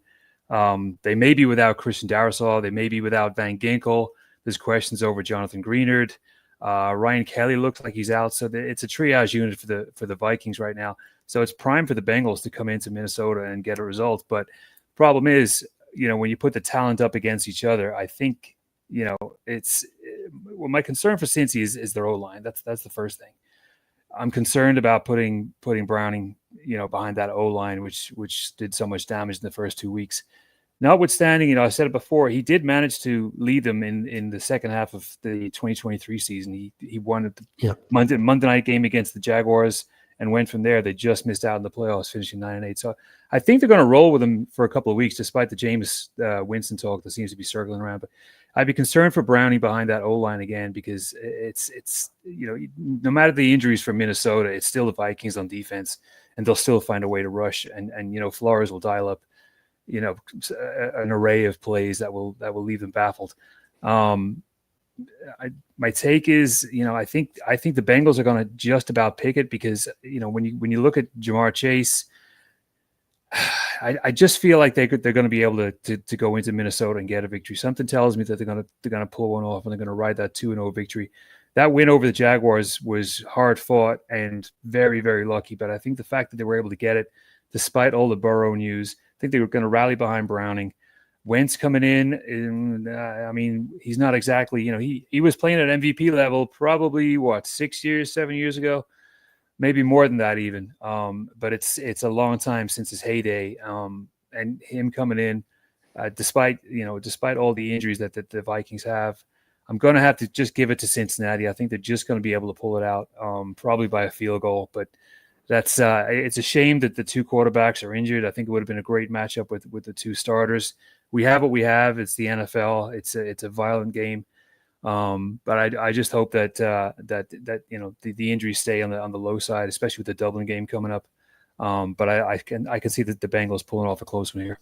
They may be without Christian Darrisaw. They may be without Van Ginkel. There's questions over Jonathan Greenard. Ryan Kelly looks like he's out. So it's a triage unit for the Vikings right now. So it's prime for the Bengals to come into Minnesota and get a result. But problem is, when you put the talent up against each other, I think, my concern for Cincy is their O-line. That's the first thing. I'm concerned about putting Browning, behind that O-line, which did so much damage in the first 2 weeks. Notwithstanding, I said it before, he did manage to lead them in the second half of the 2023 season. He won the Monday night game against the Jaguars and went from there. They just missed out in the playoffs, finishing 9-8. So I think they're going to roll with him for a couple of weeks, despite the Jameis Winston talk that seems to be circling around. But I'd be concerned for Browning behind that O-line again, because it's no matter the injuries for Minnesota, it's still the Vikings on defense, and they'll still find a way to rush. And Flores will dial up an array of plays that will leave them baffled. My take is, I think the Bengals are going to just about pick it, because when you look at Jamar Chase, I just feel like they're going to be able to go into Minnesota and get a victory. Something tells me that they're going to pull one off, and they're going to ride that 2-0 victory. That win over the Jaguars was hard fought and very, very lucky. But I think the fact that they were able to get it, despite all the Burrow news, I think they were going to rally behind Browning. Wentz coming in, he's not exactly, he was playing at MVP level probably 7 years ago, maybe more than that even. But it's a long time since his heyday. And him coming in, despite all the injuries that the Vikings have, I'm going to have to just give it to Cincinnati. I think they're just going to be able to pull it out, probably by a field goal. But that's it's a shame that the two quarterbacks are injured. I think it would have been a great matchup with the two starters. We have what we have. It's the NFL. It's a violent game. But I just hope that the injuries stay on the low side, especially with the Dublin game coming up. But I can see that the Bengals pulling off a close one here.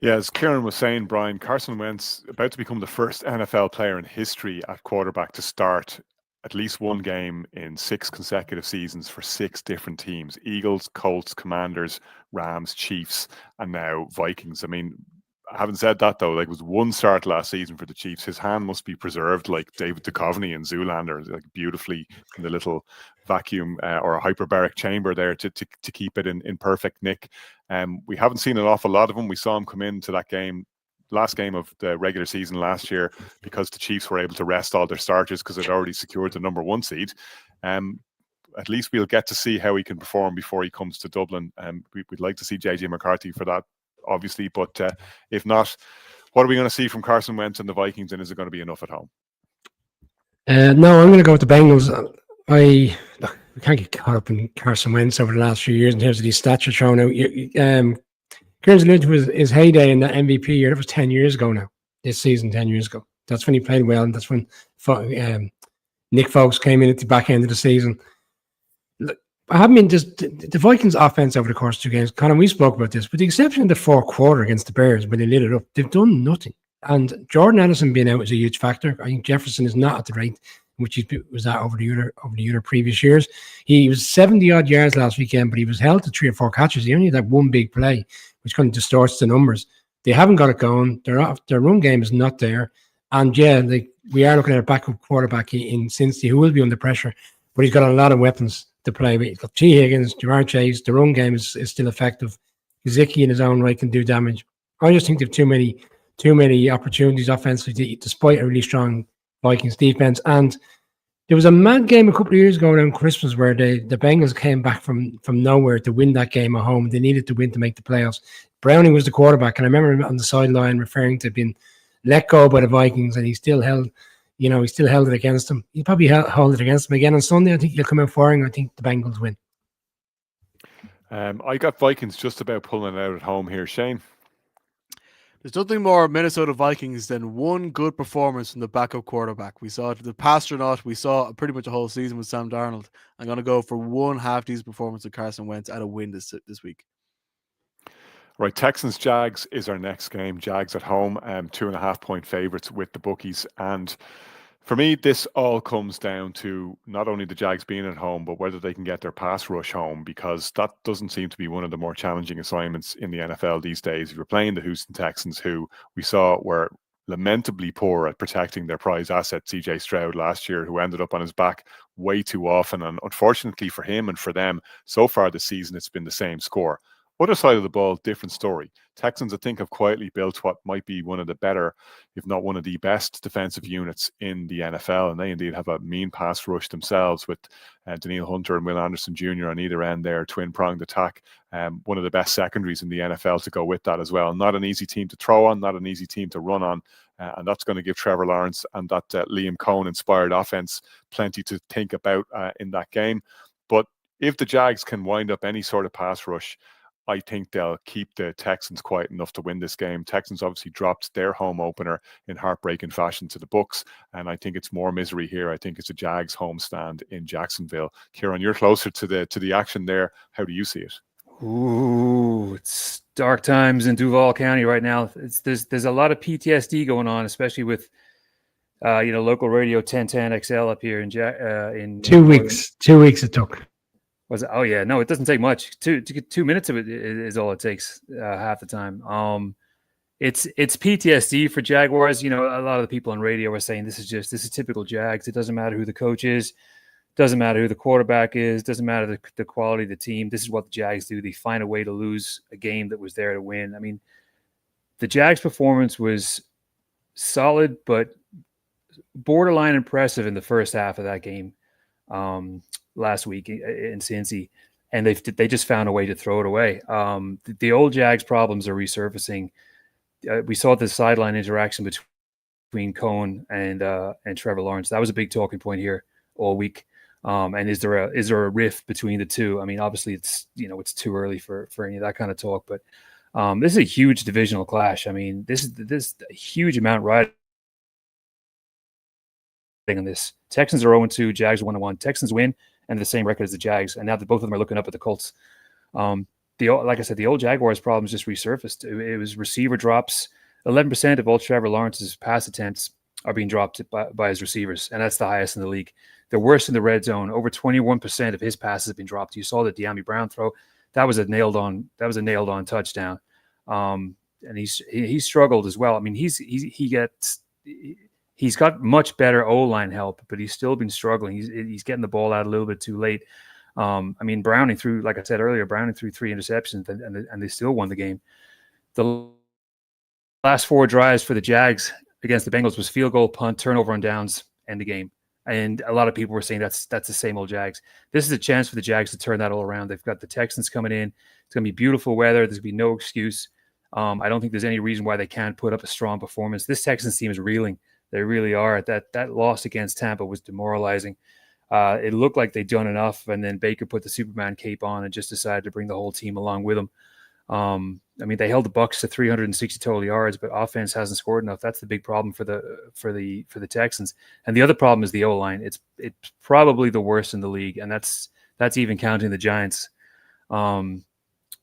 Yeah, as Kieran was saying, Brian, Carson Wentz about to become the first NFL player in history at quarterback to start at least one game in 6 consecutive seasons for 6 different teams: Eagles, Colts, Commanders, Rams, Chiefs, and now Vikings. I mean, having said that, though, it was one start last season for the Chiefs. His hand must be preserved like David Duchovny and Zoolander, like beautifully in the little vacuum or a hyperbaric chamber there to keep it in perfect nick. We haven't seen an awful lot of him. We saw him come into that game, last game of the regular season last year, because the Chiefs were able to rest all their starters because they'd already secured the number 1 seed. At least we'll get to see how he can perform before he comes to Dublin. We'd like to see JJ McCarthy for that, obviously, but if not, what are we going to see from Carson Wentz and the Vikings, and is it going to be enough at home? No, I'm going to go with the Bengals. We can't get caught up in Carson Wentz over the last few years in terms of these stats you're throwing out. Kieran's alluded to his heyday in that MVP year. That was 10 years ago now. This season, 10 years ago. That's when he played well, and that's when Nick Foles came in at the back end of the season. I haven't been just the Vikings offense over the course of 2 games. Conor, we spoke about this, with the exception of the 4th quarter against the Bears when they lit it up, they've done nothing. And Jordan Addison being out is a huge factor. I think Jefferson is not at the rate which he was at over the other previous years. He was 70 odd yards last weekend, but he was held to 3 or 4 catches. He only had that one big play, which kind of distorts the numbers. They haven't got it going. Their run game is not there. And yeah, we are looking at a backup quarterback in Cincy who will be under pressure, but he's got a lot of weapons to play with. He's got T. Higgins, Jamar Chase. The run game is still effective. Gesicki in his own right can do damage. I just think they have too many opportunities offensively, despite a really strong Vikings defense. And there was a mad game a couple of years ago around Christmas where the Bengals came back from nowhere to win that game at home. They needed to win to make the playoffs. Browning was the quarterback, and I remember him on the sideline referring to being let go by the Vikings, and he still held it against them. He'll probably hold it against them again on Sunday. I think he'll come out firing. I think the Bengals win. I got Vikings just about pulling it out at home here. Shane? There's nothing more Minnesota Vikings than one good performance from the backup quarterback. We saw it the Pastronaut. We saw pretty much a whole season with Sam Darnold. I'm going to go for one half-decent performance of Carson Wentz at a win this week. Right, Texans Jags is our next game. Jags at home, 2.5 point favorites with the bookies. And for me, this all comes down to not only the Jags being at home, but whether they can get their pass rush home, because that doesn't seem to be one of the more challenging assignments in the NFL these days. If you're playing the Houston Texans, who we saw were lamentably poor at protecting their prize asset, CJ Stroud, last year, who ended up on his back way too often. And unfortunately for him and for them, so far this season, it's been the same score. Other side of the ball, different story. Texans, I think, have quietly built what might be one of the better, if not one of the best defensive units in the NFL. And they indeed have a mean pass rush themselves with Daniil Hunter and Will Anderson Jr. on either end there, twin-pronged attack. One of the best secondaries in the NFL to go with that as well. Not an easy team to throw on, not an easy team to run on. And that's going to give Trevor Lawrence and that Liam Cohen-inspired offense plenty to think about in that game. But if the Jags can wind up any sort of pass rush, I think they'll keep the Texans quiet enough to win this game. Texans obviously dropped their home opener in heartbreaking fashion to the Bucs, and I think it's more misery here. I think it's a Jags homestand in Jacksonville. Kieran, you're closer to the action there. How do you see it? Ooh, it's dark times in Duval County right now. There's a lot of PTSD going on, especially with local radio 1010 XL up here in 2 weeks. 2 weeks it took. Was it? Oh yeah, no, it doesn't take much. 2 minutes of it is all it takes half the time. It's PTSD for Jaguars. A lot of the people on radio are saying this is typical Jags. It doesn't matter who the coach is, doesn't matter who the quarterback is, doesn't matter the quality of the team. This is what the Jags do. They find a way to lose a game that was there to win. I mean, the Jags' performance was solid, but borderline impressive in the first half of that game. Last week in Cincy, and they just found a way to throw it away. The old Jags problems are resurfacing. We saw the sideline interaction between Cohen and Trevor Lawrence. That was a big talking point here all week. And is there a rift between the two? I mean, obviously it's too early for any of that kind of talk, but this is a huge divisional clash. I mean, this is a huge amount riding on this. Texans are 0-2, Jags are 1-1. Texans win and the same record as the Jags, and now that both of them are looking up at the Colts. Like I said, the old Jaguars problems just resurfaced. It was receiver drops. 11% of all Trevor Lawrence's pass attempts are being dropped by his receivers, and that's the highest in the league. They're worse in the red zone. Over 21% of his passes have been dropped. You saw the De'Ami Brown throw. That was a nailed on touchdown. And he struggled as well. I mean, he's got much better O-line help, but he's still been struggling. He's getting the ball out a little bit too late. I mean, Browning threw, like I said earlier, 3 interceptions, and they still won the game. The last 4 drives for the Jags against the Bengals was field goal, punt, turnover on downs, end the game. And a lot of people were saying that's the same old Jags. This is a chance for the Jags to turn that all around. They've got the Texans coming in. It's going to be beautiful weather. There's going to be no excuse. I don't think there's any reason why they can't put up a strong performance. This Texans team is reeling. They really are. That loss against Tampa was demoralizing. It looked like they'd done enough, and then Baker put the Superman cape on and just decided to bring the whole team along with him. I mean, they held the Bucs to 360 total yards, but offense hasn't scored enough. That's the big problem for the Texans. And the other problem is the O-line. It's probably the worst in the league, and that's even counting the Giants.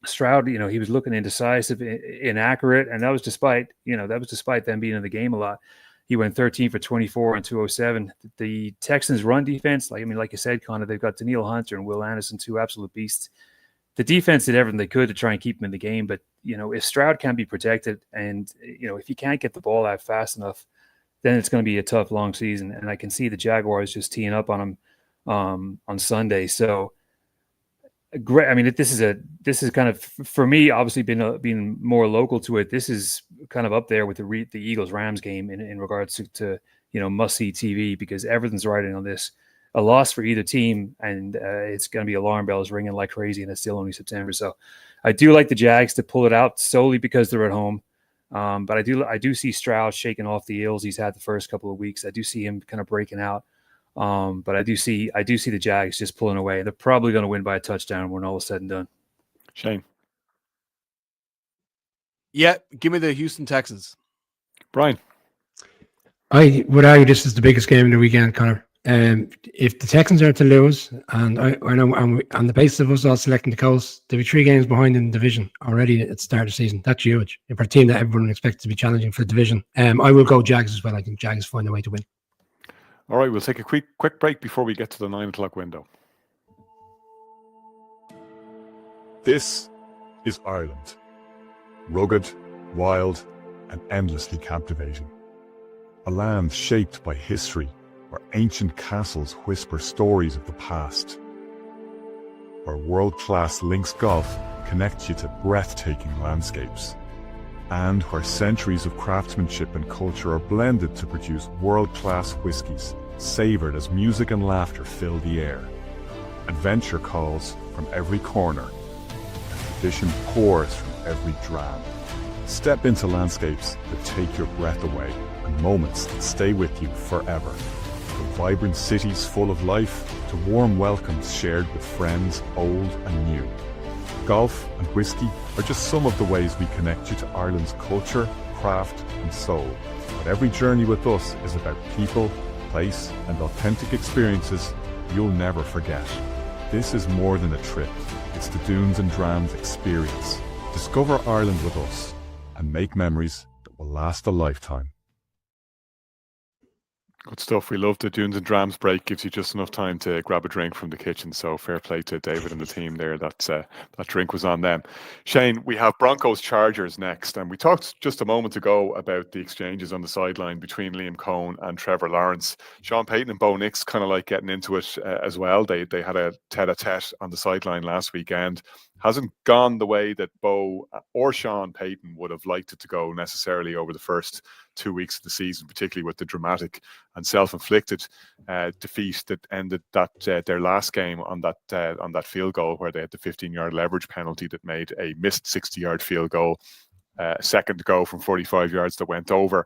Stroud, he was looking indecisive, inaccurate, and that was despite them being in the game a lot. He went 13 for 24 on 207. The Texans' run defense, like you said, Connor, they've got Daniil Hunter and Will Anderson, 2 absolute beasts. The defense did everything they could to try and keep him in the game, but if Stroud can't be protected, and if you can't get the ball out fast enough, then it's going to be a tough, long season. And I can see the Jaguars just teeing up on him on Sunday. So great. I mean, this is kind of, for me, obviously being more local to it. This is kind of up there with the Eagles-Rams game in regards to must-see TV, because everything's riding on this. A loss for either team, and it's going to be alarm bells ringing like crazy, and it's still only September. So I do like the Jags to pull it out solely because they're at home. But I do see Stroud shaking off the ills he's had the first couple of weeks. I do see him kind of breaking out. But I do see the Jags just pulling away. They're probably going to win by a touchdown when all is said and done. Shane. Yeah, give me the Houston Texans. Brian. I would argue this is the biggest game of the weekend, Connor. If the Texans are to lose, and I know on the basis of us all selecting the Colts, they'll be 3 games behind in the division already at the start of the season. That's huge. For a team that everyone expects to be challenging for the division, I will go Jags as well. I think Jags find a way to win. All right, we'll take a quick break before we get to the 9 o'clock window. This is Ireland. Rugged, wild, and endlessly captivating. A land shaped by history, where ancient castles whisper stories of the past. where world-class links golf connects you to breathtaking landscapes, and where centuries of craftsmanship and culture are blended to produce world-class whiskies, savoured as music and laughter fill the air. Adventure calls from every corner, and tradition pours from every dram. Step into landscapes that take your breath away, and moments that stay with you forever. From vibrant cities full of life to warm welcomes shared with friends old and new. Golf and whiskey are just some of the ways we connect you to Ireland's culture, craft and soul. But every journey with us is about people, place and authentic experiences you'll never forget. This is more than a trip. It's the Dunes and Drams experience. Discover Ireland with us and make memories that will last a lifetime. Good stuff. We love the Dunes and Drams break. Gives you just enough time to grab a drink from the kitchen. So fair play to David and the team there. That drink was on them. Shane, we have Broncos Chargers next, and we talked just a moment ago about the exchanges on the sideline between Liam Cohen and Trevor Lawrence. Sean Payton and Bo Nix kind of like getting into it as well. They had a tete-a-tete on the sideline last weekend. Hasn't gone the way that Bo or Sean Payton would have liked it to go necessarily over the first 2 weeks of the season, particularly with the dramatic and self-inflicted defeat that ended their last game on that field goal, where they had the 15-yard leverage penalty that made a missed 60-yard field goal a second to go from 45 yards that went over.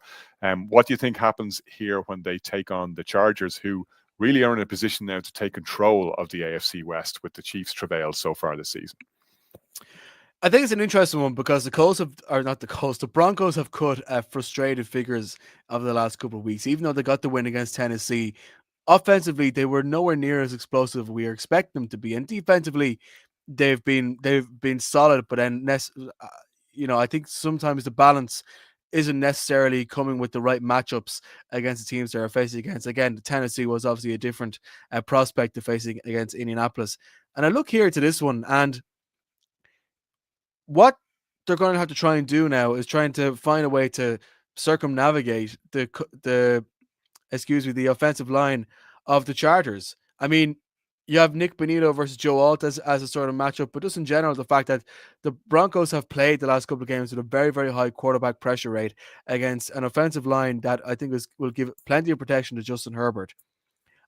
What do you think happens here when they take on the Chargers, who really are in a position now to take control of the AFC West with the Chiefs' travail so far this season? I think it's an interesting one because the Broncos have cut frustrated figures over the last couple of weeks. Even though they got the win against Tennessee, offensively they were nowhere near as explosive as we expect them to be, and defensively they've been solid. But then, I think sometimes the balance isn't necessarily coming with the right matchups against the teams they're facing against. Again, Tennessee was obviously a different prospect to facing against Indianapolis. And I look here to this one, and what they're going to have to try and do now is trying to find a way to circumnavigate the offensive line of the Chargers. I mean, you have Nick Bonito versus Joe Alt as a sort of matchup, but just in general, the fact that the Broncos have played the last couple of games with a very, very high quarterback pressure rate against an offensive line that I think will give plenty of protection to Justin Herbert.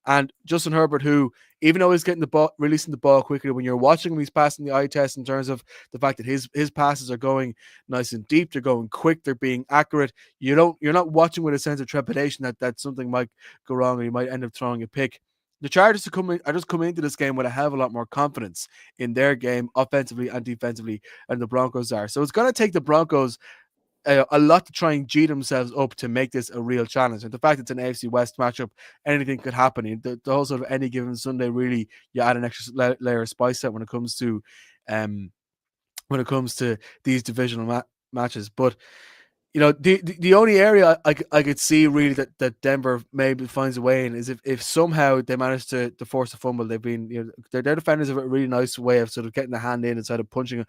And Justin Herbert, who, even though he's getting the ball, releasing the ball quickly, when you're watching him, he's passing the eye test in terms of the fact that his passes are going nice and deep, they're going quick, they're being accurate. You're not watching with a sense of trepidation that something might go wrong or you might end up throwing a pick. The Chargers are just coming into this game with a hell of a lot more confidence in their game, offensively and defensively, than the Broncos are. So it's going to take the Broncos a lot to try and G themselves up to make this a real challenge. And the fact it's an AFC West matchup, anything could happen. The whole sort of any given Sunday, really, you add an extra layer of spice set when it comes to these divisional matches. But the only area I could see really that Denver maybe finds a way in is if somehow they manage to force a fumble. They've been, their defenders have a really nice way of sort of getting the hand in instead of punching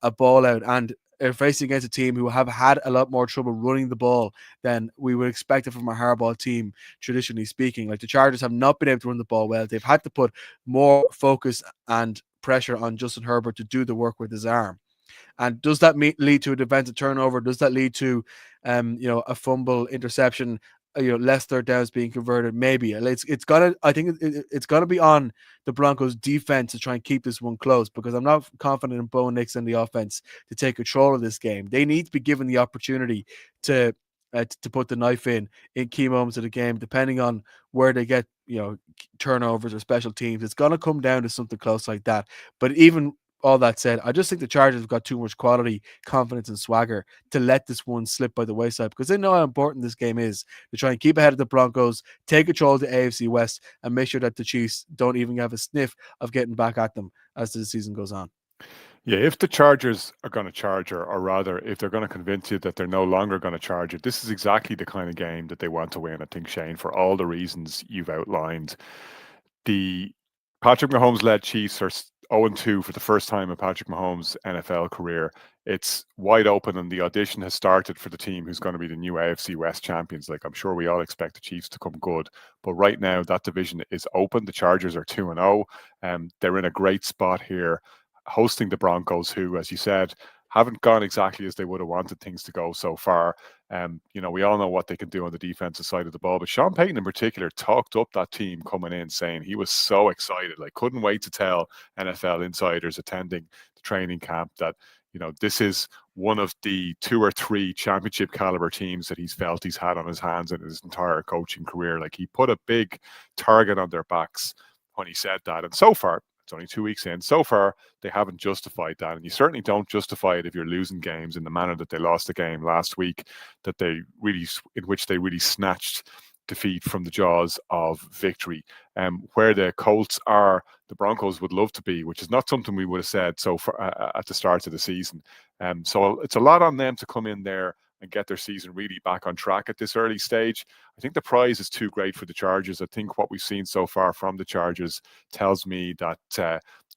a ball out, and they're facing against a team who have had a lot more trouble running the ball than we would expect it from a Harbaugh team, traditionally speaking. Like, the Chargers have not been able to run the ball well. They've had to put more focus and pressure on Justin Herbert to do the work with his arm. And does that lead to a defensive turnover? Does that lead to, a fumble, interception, less third downs being converted? Maybe. I think it's gonna be on the Broncos defense to try and keep this one close, because I'm not confident in Bo Nix and the offense to take control of this game. They need to be given the opportunity to put the knife in key moments of the game, depending on where they get, turnovers or special teams. It's gonna come down to something close like that. But even all that said, I just think the Chargers have got too much quality, confidence, and swagger to let this one slip by the wayside, because they know how important this game is to try and keep ahead of the Broncos, take control of the AFC West, and make sure that the Chiefs don't even have a sniff of getting back at them as the season goes on. Yeah, if the Chargers are going to charge her, or rather, if they're going to convince you that they're no longer going to charge it, this is exactly the kind of game that they want to win, I think, Shane, for all the reasons you've outlined. The Patrick Mahomes-led Chiefs are 0-2 for the first time in Patrick Mahomes' NFL career it's wide open, and the audition has started for the team who's going to be the new AFC West champions. Like, I'm sure we all expect the Chiefs to come good, but right now that division is open. The Chargers are 2-0, and they're in a great spot here, hosting the Broncos, who, as you said, haven't gone exactly as they would have wanted things to go so far. We all know what they can do on the defensive side of the ball, but Sean Payton in particular talked up that team coming in, saying he was so excited, like couldn't wait to tell NFL insiders attending the training camp that, this is one of the 2 or 3 championship caliber teams that he's felt he's had on his hands in his entire coaching career. Like, he put a big target on their backs when he said that. And so far, it's only 2 weeks in, so far, they haven't justified that. And you certainly don't justify it if you're losing games in the manner that they lost the game last week, in which they really snatched defeat from the jaws of victory. Where the Colts are, the Broncos would love to be, which is not something we would have said so far at the start of the season. So it's a lot on them to come in there and get their season really back on track at this early stage. I think the prize is too great for the Chargers. I think what we've seen so far from the Chargers tells me that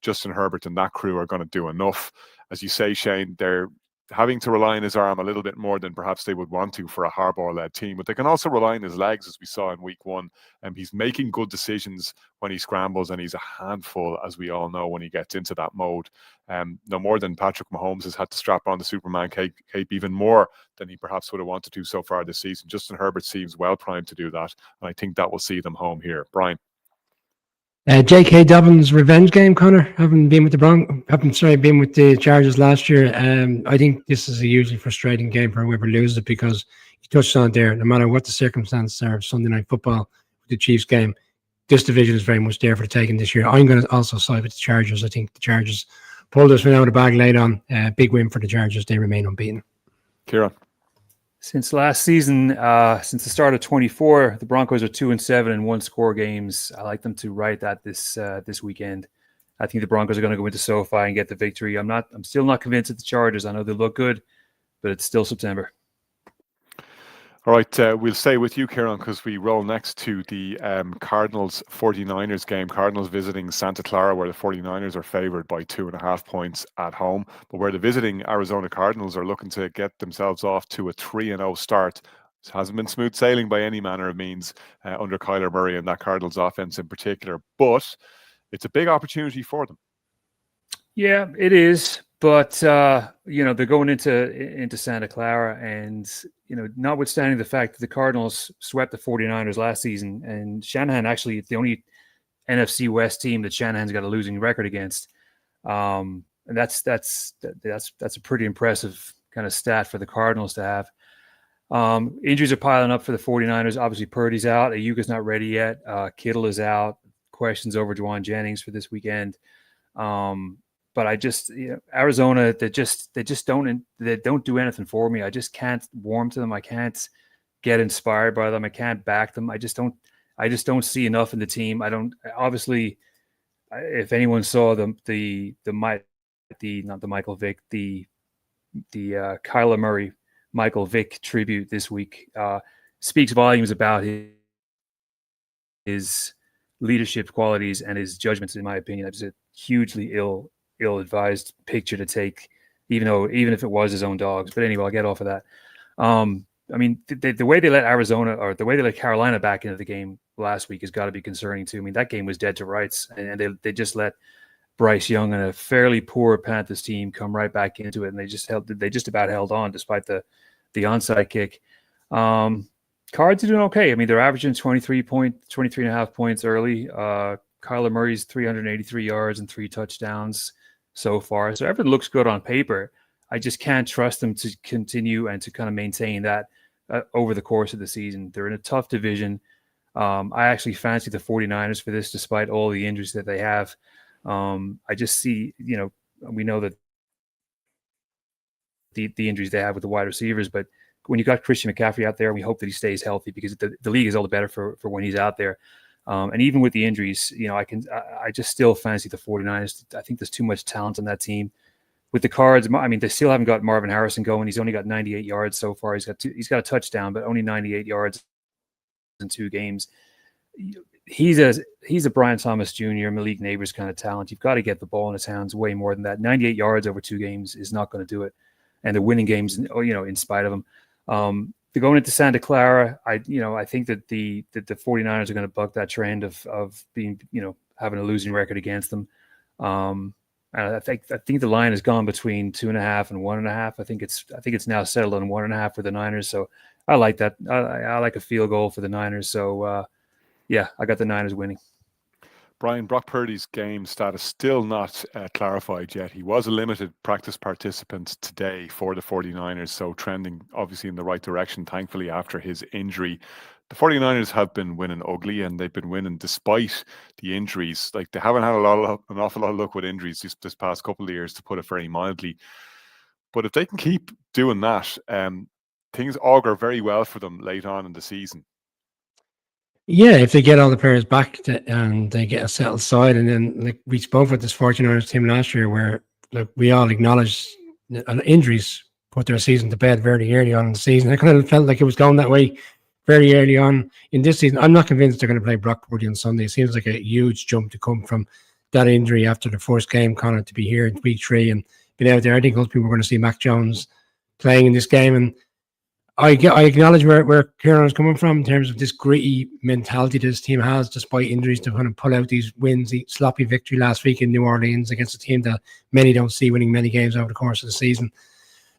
Justin Herbert and that crew are going to do enough. As you say, Shane, they're having to rely on his arm a little bit more than perhaps they would want to for a Harbaugh-led team, but they can also rely on his legs, as we saw in week 1. He's making good decisions when he scrambles, and he's a handful, as we all know, when he gets into that mode. No more than Patrick Mahomes has had to strap on the Superman cape even more than he perhaps would have wanted to so far this season. Justin Herbert seems well primed to do that, and I think that will see them home here. Brian? J.K. Dobbins' revenge game, Connor, having been with the Chargers last year. I think this is a hugely frustrating game for whoever loses it, because you touched on it there, no matter what the circumstances are of Sunday Night Football, the Chiefs game, this division is very much there for the taking this year. I'm going to also side with the Chargers. I think the Chargers pulled this one out of the bag late on. Big win for the Chargers. They remain unbeaten. Kieran? Since last season, since the start of 24, the Broncos are 2-7 in one-score games. I like them to right that this weekend. I think the Broncos are going to go into SoFi and get the victory. I'm still not convinced of the Chargers. I know they look good, but it's still September. All right, we'll stay with you, Kieran, because we roll next to the Cardinals-49ers game. Cardinals visiting Santa Clara, where the 49ers are favored by 2.5 points at home, but where the visiting Arizona Cardinals are looking to get themselves off to a 3-0 start. It hasn't been smooth sailing by any manner of means under Kyler Murray and that Cardinals offense in particular, but it's a big opportunity for them. Yeah, it is. But, they're going into Santa Clara, and, notwithstanding the fact that the Cardinals swept the 49ers last season, and Shanahan actually the only NFC West team that Shanahan's got a losing record against. And that's a pretty impressive kind of stat for the Cardinals to have. Injuries are piling up for the 49ers. Obviously, Purdy's out. Ayuka's not ready yet. Kittle is out. Questions over Juwan Jennings for this weekend. But I just, Arizona, they don't do anything for me. I just can't warm to them. I can't get inspired by them. I can't back them. I just don't see enough in the team. Obviously, if anyone saw the Kyler Murray Michael Vick tribute this week, speaks volumes about his leadership qualities and his judgments, in my opinion. That's a hugely ill-advised picture to take, even if it was his own dogs. But anyway, I'll get off of that. The way they let Carolina back into the game last week has got to be concerning too. I mean, that game was dead to rights, and they just let Bryce Young and a fairly poor Panthers team come right back into it, and they just about held on despite the onside kick. Cards are doing okay. I mean, they're averaging 23.5 points early. Kyler Murray's 383 yards and 3 touchdowns so far. So everything looks good on paper. I just can't trust them to continue and to kind of maintain that over the course of the season. They're in a tough division. I actually fancy the 49ers for this, despite all the injuries that they have. I just see, we know that the injuries they have with the wide receivers, but when you got Christian McCaffrey out there, we hope that he stays healthy, because the league is all the better for when he's out there. And even with the injuries, I just still fancy the 49ers. I think there's too much talent on that team. With the Cards, I mean, they still haven't got Marvin Harrison going. He's only got 98 yards so far. He's got a touchdown, but only 98 yards in 2 games. He's a Brian Thomas Jr., Malik Neighbors kind of talent. You've got to get the ball in his hands way more than that. 98 yards over 2 games is not going to do it. and they're winning games, in spite of them. They're going into Santa Clara. I think that the 49ers are going to buck that trend of being, having a losing record against them. And I think the line has gone between 2.5 and 1.5. I think it's now settled on 1.5 for the Niners. So I like that. I like a field goal for the Niners. So I got the Niners winning. Brian, Brock Purdy's game status still not clarified yet. He was a limited practice participant today for the 49ers, so trending obviously in the right direction, thankfully, after his injury. The 49ers have been winning ugly, and they've been winning despite the injuries. Like, they haven't had an awful lot of luck with injuries this past couple of years, to put it very mildly. But if they can keep doing that, things augur very well for them late on in the season. Yeah, if they get all the players back and they get a settled side, and then like we spoke with this 49ers team last year, where we all acknowledged injuries put their season to bed very early on in the season. I kind of felt like it was going that way very early on in this season. I'm not convinced they're going to play Brock Purdy on Sunday. It seems like a huge jump to come from that injury after the first game, Conor, to be here in week 3 and being out there. I think most people are going to see Mac Jones playing in this game, and I acknowledge where Kieran is coming from in terms of this gritty mentality this team has, despite injuries, to kind of pull out these wins. The sloppy victory last week in New Orleans against a team that many don't see winning many games over the course of the season.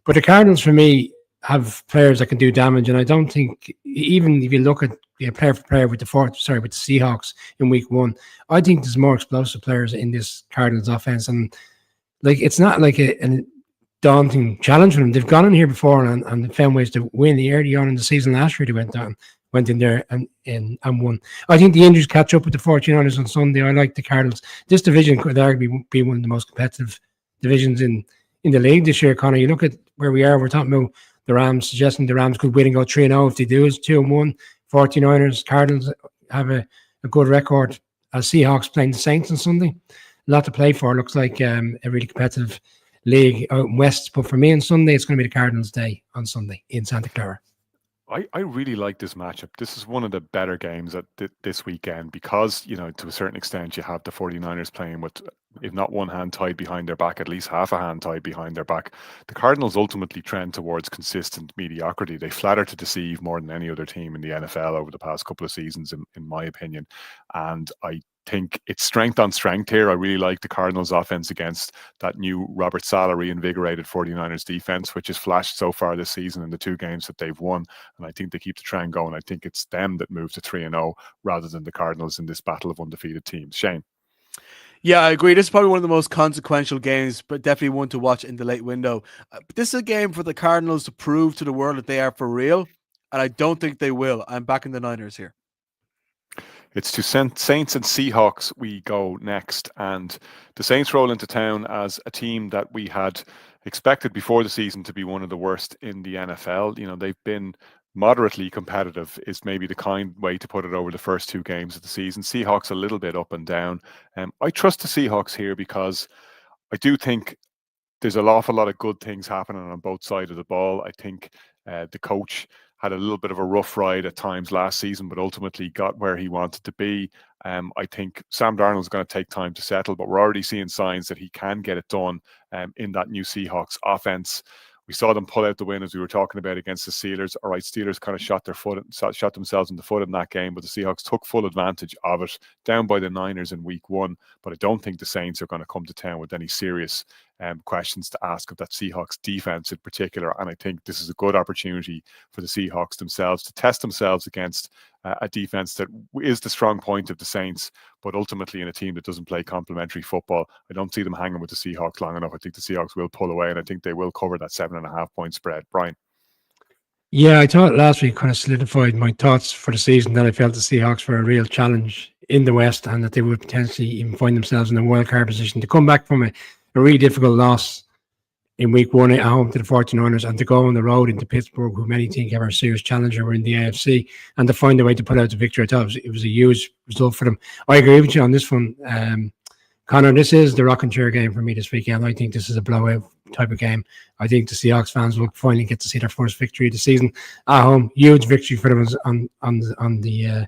But the Cardinals, for me, have players that can do damage, and I don't think, even if you look at player for player with the Seahawks in week 1, I think there's more explosive players in this Cardinals offense, and like it's not like a daunting challenge for them. They've gone in here before and found ways to win. Early on in the season last year, they went in there and won. I think the injuries catch up with the 49ers on Sunday. I like the Cardinals. This division could arguably be one of the most competitive divisions in the league this year, Conor. You look at where we are, we're talking about the Rams, suggesting the Rams could win and go 3-0. If they do, it's 2-1. 49ers, Cardinals have a good record. Seahawks playing the Saints on Sunday. A lot to play for. Looks like a really competitive league out west, but for me on Sunday, it's going to be the Cardinals' day on Sunday in Santa Clara. I really like this matchup. This is one of the better games at this weekend because, to a certain extent, you have the 49ers playing with, if not one hand tied behind their back, at least half a hand tied behind their back. The Cardinals ultimately trend towards consistent mediocrity. They flatter to deceive more than any other team in the NFL over the past couple of seasons, in my opinion. And I think it's strength on strength here. I really like the Cardinals offense against that new Robert Saleh reinvigorated 49ers defense, which has flashed so far this season in the 2 games that they've won. And I think they keep the trend going. I think it's them that move to 3-0 rather than the Cardinals in this battle of undefeated teams. Shane. Yeah, I agree. This is probably one of the most consequential games, but definitely one to watch in the late window. But this is a game for the Cardinals to prove to the world that they are for real, and I don't think they will. I'm backing the Niners here. It's to Saints and Seahawks we go next, and the Saints roll into town as a team that we had expected before the season to be one of the worst in the NFL. They've been moderately competitive is maybe the kind way to put it over the first 2 games of the season. Seahawks a little bit up and down. I trust the Seahawks here because I do think there's an awful lot of good things happening on both sides of the ball. I think the coach had a little bit of a rough ride at times last season, but ultimately got where he wanted to be. I think Sam Darnold's going to take time to settle, but we're already seeing signs that he can get it done in that new Seahawks offense. We saw them pull out the win, as we were talking about, against the Steelers. All right, Steelers kind of shot themselves in the foot in that game, but the Seahawks took full advantage of it, down by the Niners in week 1. But I don't think the Saints are going to come to town with any serious questions to ask of that Seahawks defense in particular. And I think this is a good opportunity for the Seahawks themselves to test themselves against a defense that is the strong point of the Saints, but ultimately in a team that doesn't play complementary football. I don't see them hanging with the Seahawks long enough. I think the Seahawks will pull away, and I think they will cover that 7.5 point spread. Brian. Yeah, I thought last week kind of solidified my thoughts for the season that I felt the Seahawks were a real challenge in the West and that they would potentially even find themselves in a wild card position. To come back from a really difficult loss in week 1 at home to the 49ers and to go on the road into Pittsburgh, who many think are a serious challenger in the AFC, and to find a way to pull out the victory, I thought it was a huge result for them. I agree with you on this one. Conor, this is the rocking chair game for me this weekend. I think this is a blowout type of game. I think the Seahawks fans will finally get to see their first victory of the season at home. Huge victory for them on the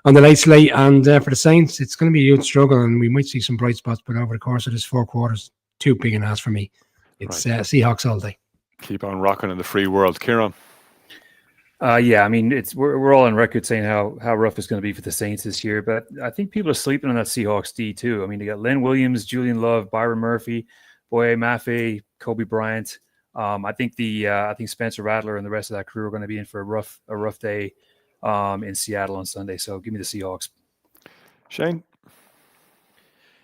late slate, and for the Saints, it's going to be a huge struggle, and we might see some bright spots. But over the course of this 4 quarters, too big an ask for me. It's right. Seahawks all day. Keep on rocking in the free world. Kieran? Yeah, I mean, we're all on record saying how rough it's going to be for the Saints this year, but I think people are sleeping on that Seahawks D too. I mean, they got Len Williams, Julian Love, Byron Murphy, Boye Mafe, Kobe Bryant. I think Spencer Rattler and the rest of that crew are going to be in for a rough day in Seattle on Sunday. So give me the Seahawks. Shane?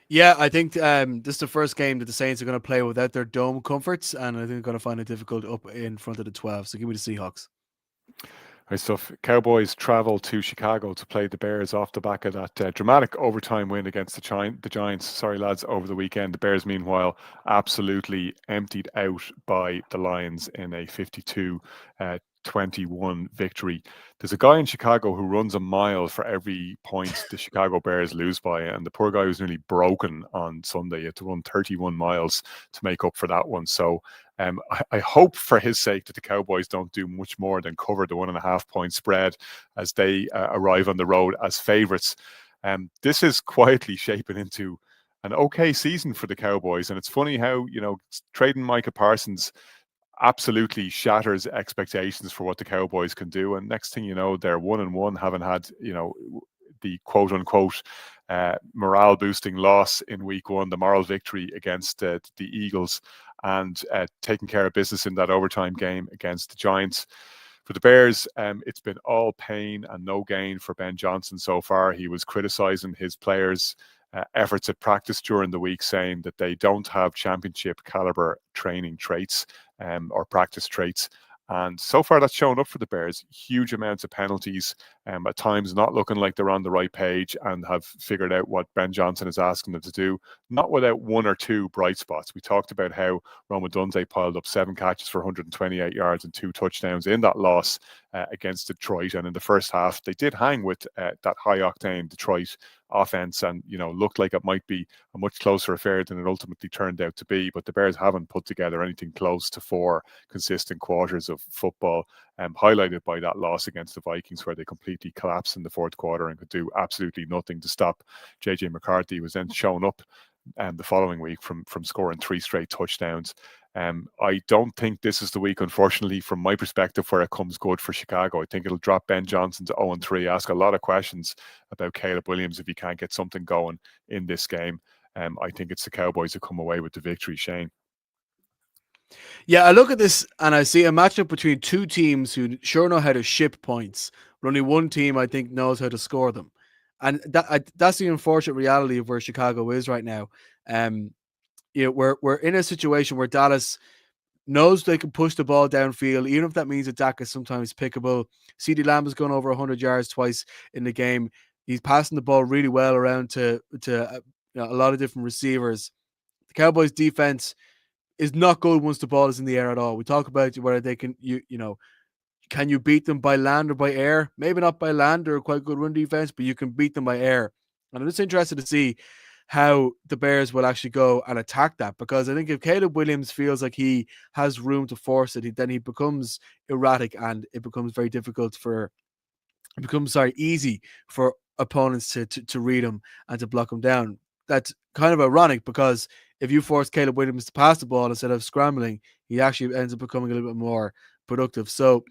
Yeah, I think this is the first game that the Saints are going to play without their dome comforts, and I think they're going to find it difficult up in front of the 12. So give me the Seahawks. Right stuff. Cowboys travel to Chicago to play the Bears off the back of that dramatic overtime win against the Giants. Sorry, lads, over the weekend. The Bears, meanwhile, absolutely emptied out by the Lions in a 52-21 victory. There's a guy in Chicago who runs a mile for every point the Chicago Bears lose by, and the poor guy was nearly broken on Sunday. He had to run 31 miles to make up for that one. So I hope for his sake that the Cowboys don't do much more than cover the 1.5 point spread as they arrive on the road as favourites. This is quietly shaping into an okay season for the Cowboys, and it's funny how, trading Micah Parsons absolutely shatters expectations for what the Cowboys can do, and next thing you know, they're 1-1, having had the quote unquote morale boosting loss in week 1, the moral victory against the Eagles, and taking care of business in that overtime game against the Giants. For the Bears, it's been all pain and no gain for Ben Johnson so far. He was criticizing his players' efforts at practice during the week, saying that they don't have championship caliber training traits or practice traits. And so far that's shown up for the Bears. Huge amounts of penalties, at times not looking like they're on the right page and have figured out what Ben Johnson is asking them to do, not without 1 or 2 bright spots. We talked about how Roma Dunze piled up 7 catches for 128 yards and 2 touchdowns in that loss against Detroit. And in the first half, they did hang with that high-octane Detroit offense and, looked like it might be a much closer affair than it ultimately turned out to be. But the Bears haven't put together anything close to 4 consistent quarters of football, highlighted by that loss against the Vikings, where they completely collapsed in the fourth quarter and could do absolutely nothing to stop JJ McCarthy. Was then shown up the following week from scoring 3 straight touchdowns. I don't think this is the week, unfortunately, from my perspective, where it comes good for Chicago. I think it'll drop Ben Johnson to 0-3, ask a lot of questions about Caleb Williams if he can't get something going in this game. I think it's the Cowboys who come away with the victory. Shane? Yeah, I look at this and I see a matchup between 2 teams who sure know how to ship points, but only one team I think knows how to score them. And that's the unfortunate reality of where Chicago is right now. We're in a situation where Dallas knows they can push the ball downfield, even if that means that Dak is sometimes pickable. CeeDee Lamb has gone over 100 yards twice in the game. He's passing the ball really well around to a lot of different receivers. The Cowboys defense is not good once the ball is in the air at all. We talk about whether they can, can you beat them by land or by air? Maybe not by land. They're a quite good run defense, but you can beat them by air. And I'm just interested to see how the Bears will actually go and attack that, because I think if Caleb Williams feels like he has room to force it, then he becomes erratic and it becomes very difficult easy for opponents to read him and to block him down. That's kind of ironic, because if you force Caleb Williams to pass the ball instead of scrambling, he actually ends up becoming a little bit more productive. So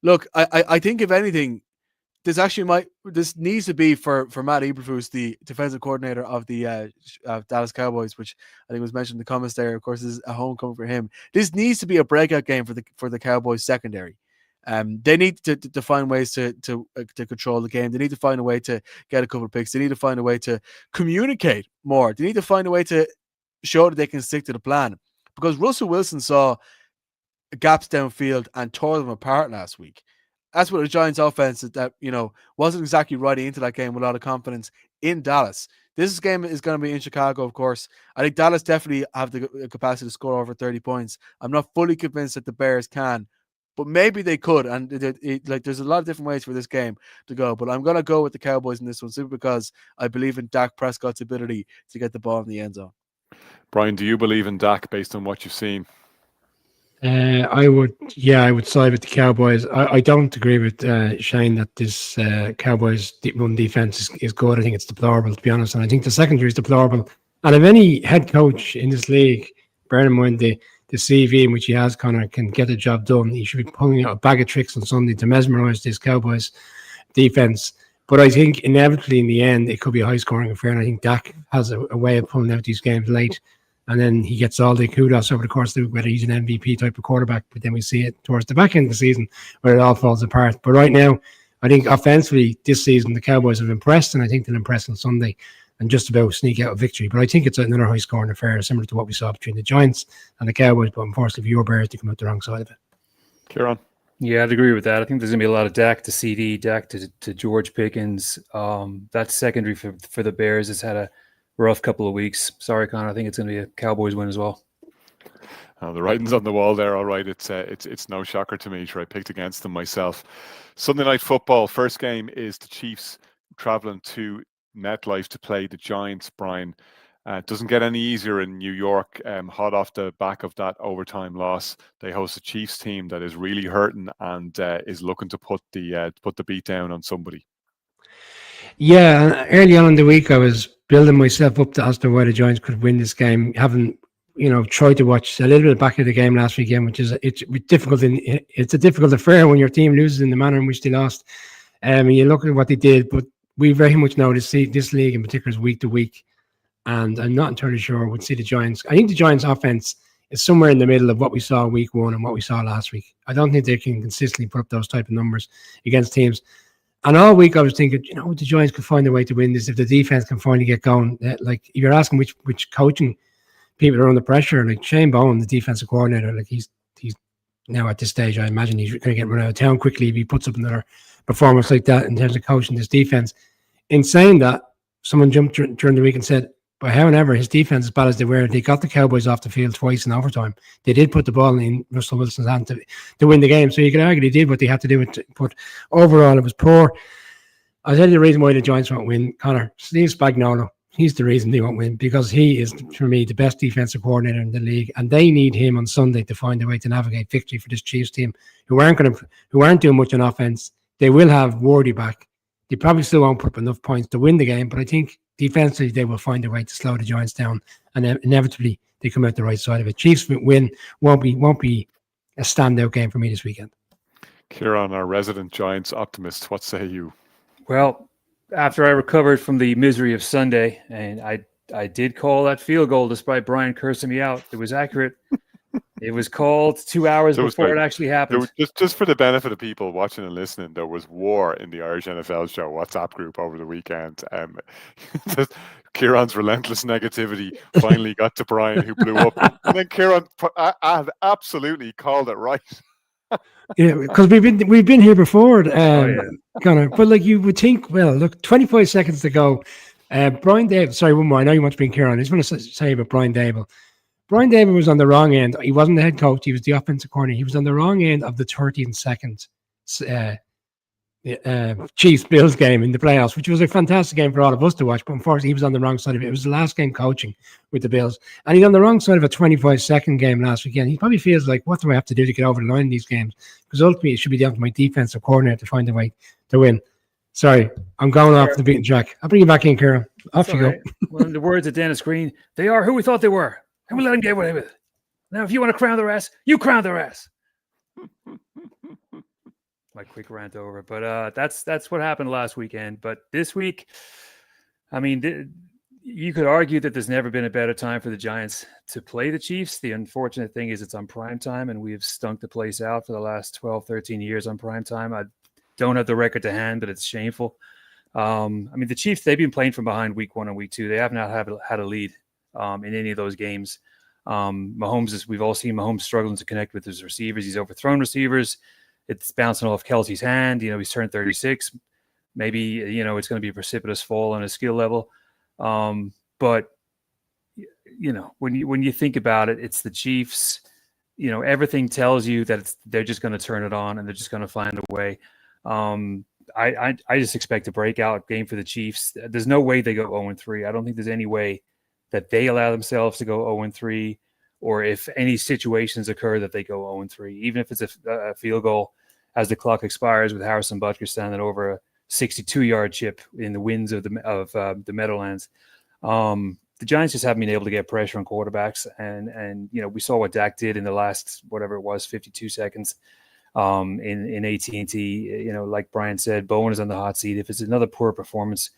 look, I think if anything, this needs to be for Matt Eberflus, the defensive coordinator of the Dallas Cowboys, which I think was mentioned in the comments there. Of course, this is a homecoming for him. This needs to be a breakout game for the Cowboys secondary. They need to find ways to control the game. They need to find a way to get a couple of picks. They need to find a way to communicate more. They need to find a way to show that they can stick to the plan, because Russell Wilson saw gaps downfield and tore them apart last week. That's what the Giants offense that wasn't exactly riding into that game with a lot of confidence in Dallas. This game is going to be in Chicago, of course. I think Dallas definitely have the capacity to score over 30 points. I'm not fully convinced that the Bears can, but maybe they could. And there's a lot of different ways for this game to go. But I'm going to go with the Cowboys in this one, simply because I believe in Dak Prescott's ability to get the ball in the end zone. Brian, do you believe in Dak based on what you've seen? I would side with the Cowboys. I don't agree with Shane that this Cowboys run defense is good. I think it's deplorable, to be honest, and I think the secondary is deplorable. And if any head coach in this league, bear in mind the CV in which he has, Connor, can get the job done. He should be pulling out a bag of tricks on Sunday to mesmerise this Cowboys defense. But I think inevitably in the end, it could be a high-scoring affair. And I think Dak has a way of pulling out these games late. And then he gets all the kudos over the course of whether he's an MVP type of quarterback. But then we see it towards the back end of the season where it all falls apart. But right now, I think offensively this season, the Cowboys have impressed. And I think they'll impress on Sunday and just about sneak out a victory. But I think it's another high-scoring affair, similar to what we saw between the Giants and the Cowboys. But unfortunately for your Bears, they come out the wrong side of it. Kieran? Yeah, I'd agree with that. I think there's going to be a lot of Dak to CD, Dak to George Pickens. That secondary for the Bears has had a rough couple of weeks. Sorry, Connor. I think it's going to be a Cowboys win as well. The writing's on the wall there. All right, it's no shocker to me. Sure, I picked against them myself. Sunday Night Football. First game is the Chiefs traveling to MetLife to play the Giants. Brian, doesn't get any easier in New York. Hot off the back of that overtime loss, they host a Chiefs team that is really hurting and is looking to put the beat down on somebody. Yeah, early on in the week, I was building myself up as to why the Giants could win this game. Having tried to watch a little bit back of the game last weekend, which is it's difficult. It's a difficult affair when your team loses in the manner in which they lost. And you look at what they did, but we very much know this league in particular is week to week. And I'm not entirely sure I would see the Giants. I think the Giants offense is somewhere in the middle of what we saw week one and what we saw last week. I don't think they can consistently put up those type of numbers against teams. And all week I was thinking, the Giants could find a way to win this if the defense can finally get going. Like if you're asking which coaching people are under pressure, like Shane Bowen, the defensive coordinator, like he's now at this stage, I imagine he's going to get run out of town quickly if he puts up another performance like that in terms of coaching this defense. In saying that, someone jumped during the week and said, but however, his defense, as bad as they were, they got the Cowboys off the field twice in overtime. They did put the ball in Russell Wilson's hand to win the game. So you could argue they did what they had to do. But overall, it was poor. I'll tell you the reason why the Giants won't win, Connor. Steve Spagnuolo, he's the reason they won't win, because he is, for me, the best defensive coordinator in the league. And they need him on Sunday to find a way to navigate victory for this Chiefs team, who aren't doing much on offense. They will have Wardy back. They probably still won't put up enough points to win the game, but I think defensively they will find a way to slow the Giants down, and inevitably they come out the right side of it. Chiefs win won't be a standout game for me this weekend. Kieran, our resident Giants optimist, what say you? Well, after I recovered from the misery of Sunday, and I did call that field goal despite Brian cursing me out. It was accurate. It was called 2 hours before it actually happened. Just for the benefit of people watching and listening, there was war in the Irish NFL Show WhatsApp group over the weekend. Kieran's relentless negativity finally got to Brian, who blew up. And then Kieran had absolutely called it right. Yeah, because we've been here before, Connor. But like you would think, well, look, 25 seconds to go. Brian Dable, sorry, one more. I know you want to bring Kieran. I just want to say about Brian Dable. Brian Dable was on the wrong end. He wasn't the head coach. He was the offensive coordinator. He was on the wrong end of the 13 seconds Chiefs-Bills game in the playoffs, which was a fantastic game for all of us to watch. But unfortunately, he was on the wrong side of it. It was the last game coaching with the Bills. And he's on the wrong side of a 25-second game last weekend. He probably feels like, what do I have to do to get over the line in these games? Because ultimately, it should be down to my defensive coordinator to find a way to win. Sorry, I'm going off the beaten track. I'll bring you back in, Kieran. Off you go. Well, in the words of Dennis Green, they are who we thought they were. And we let them get away with it. Now, if you want to crown their ass, you crown their ass. My quick rant over. But that's what happened last weekend. But this week, I mean, you could argue that there's never been a better time for the Giants to play the Chiefs. The unfortunate thing is it's on prime time, and we have stunk the place out for the last 12, 13 years on prime time. I don't have the record to hand, but it's shameful. I mean, the Chiefs, they've been playing from behind week one and week two. They have not had a lead in any of those games. We've all seen Mahomes struggling to connect with his receivers. He's overthrown receivers. It's bouncing off Kelsey's hand. He's turned 36. Maybe, it's going to be a precipitous fall on his skill level. But when you think about it, it's the Chiefs. Everything tells you that they're just going to turn it on and they're just going to find a way. I just expect a breakout game for the Chiefs. There's no way they go 0-3. I don't think there's any way that they allow themselves to go 0-3, or if any situations occur that they go 0-3, even if it's a field goal as the clock expires with Harrison Butker standing over a 62-yard chip in the winds of the Meadowlands. the Giants just haven't been able to get pressure on quarterbacks, and we saw what Dak did in the last whatever it was 52 seconds in AT&T. Like Brian said, Bowen is on the hot seat. If it's another poor performance,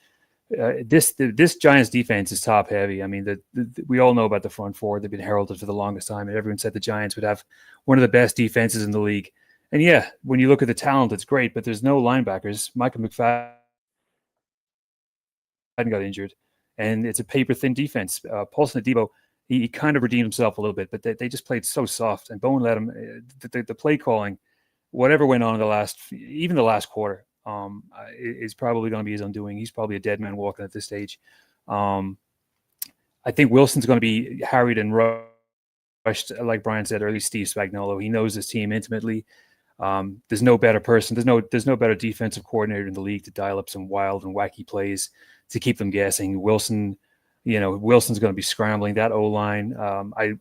this Giants defense is top heavy. I mean, we all know about the front four. They've been heralded for the longest time, and everyone said the Giants would have one of the best defenses in the league. And yeah, when you look at the talent, it's great, but there's no linebackers. Michael McFadden got injured, and it's a paper-thin defense. Paulson Adebo, he kind of redeemed himself a little bit, but they just played so soft, and Bowen let him. The play calling, whatever went on in the last quarter, is probably going to be his undoing. He's probably a dead man walking at this stage. I think Wilson's going to be harried and rushed, like Brian said earlier. Steve Spagnuolo, he knows his team intimately. There's no better person. There's no better defensive coordinator in the league to dial up some wild and wacky plays to keep them guessing. Wilson's going to be scrambling that O-line. I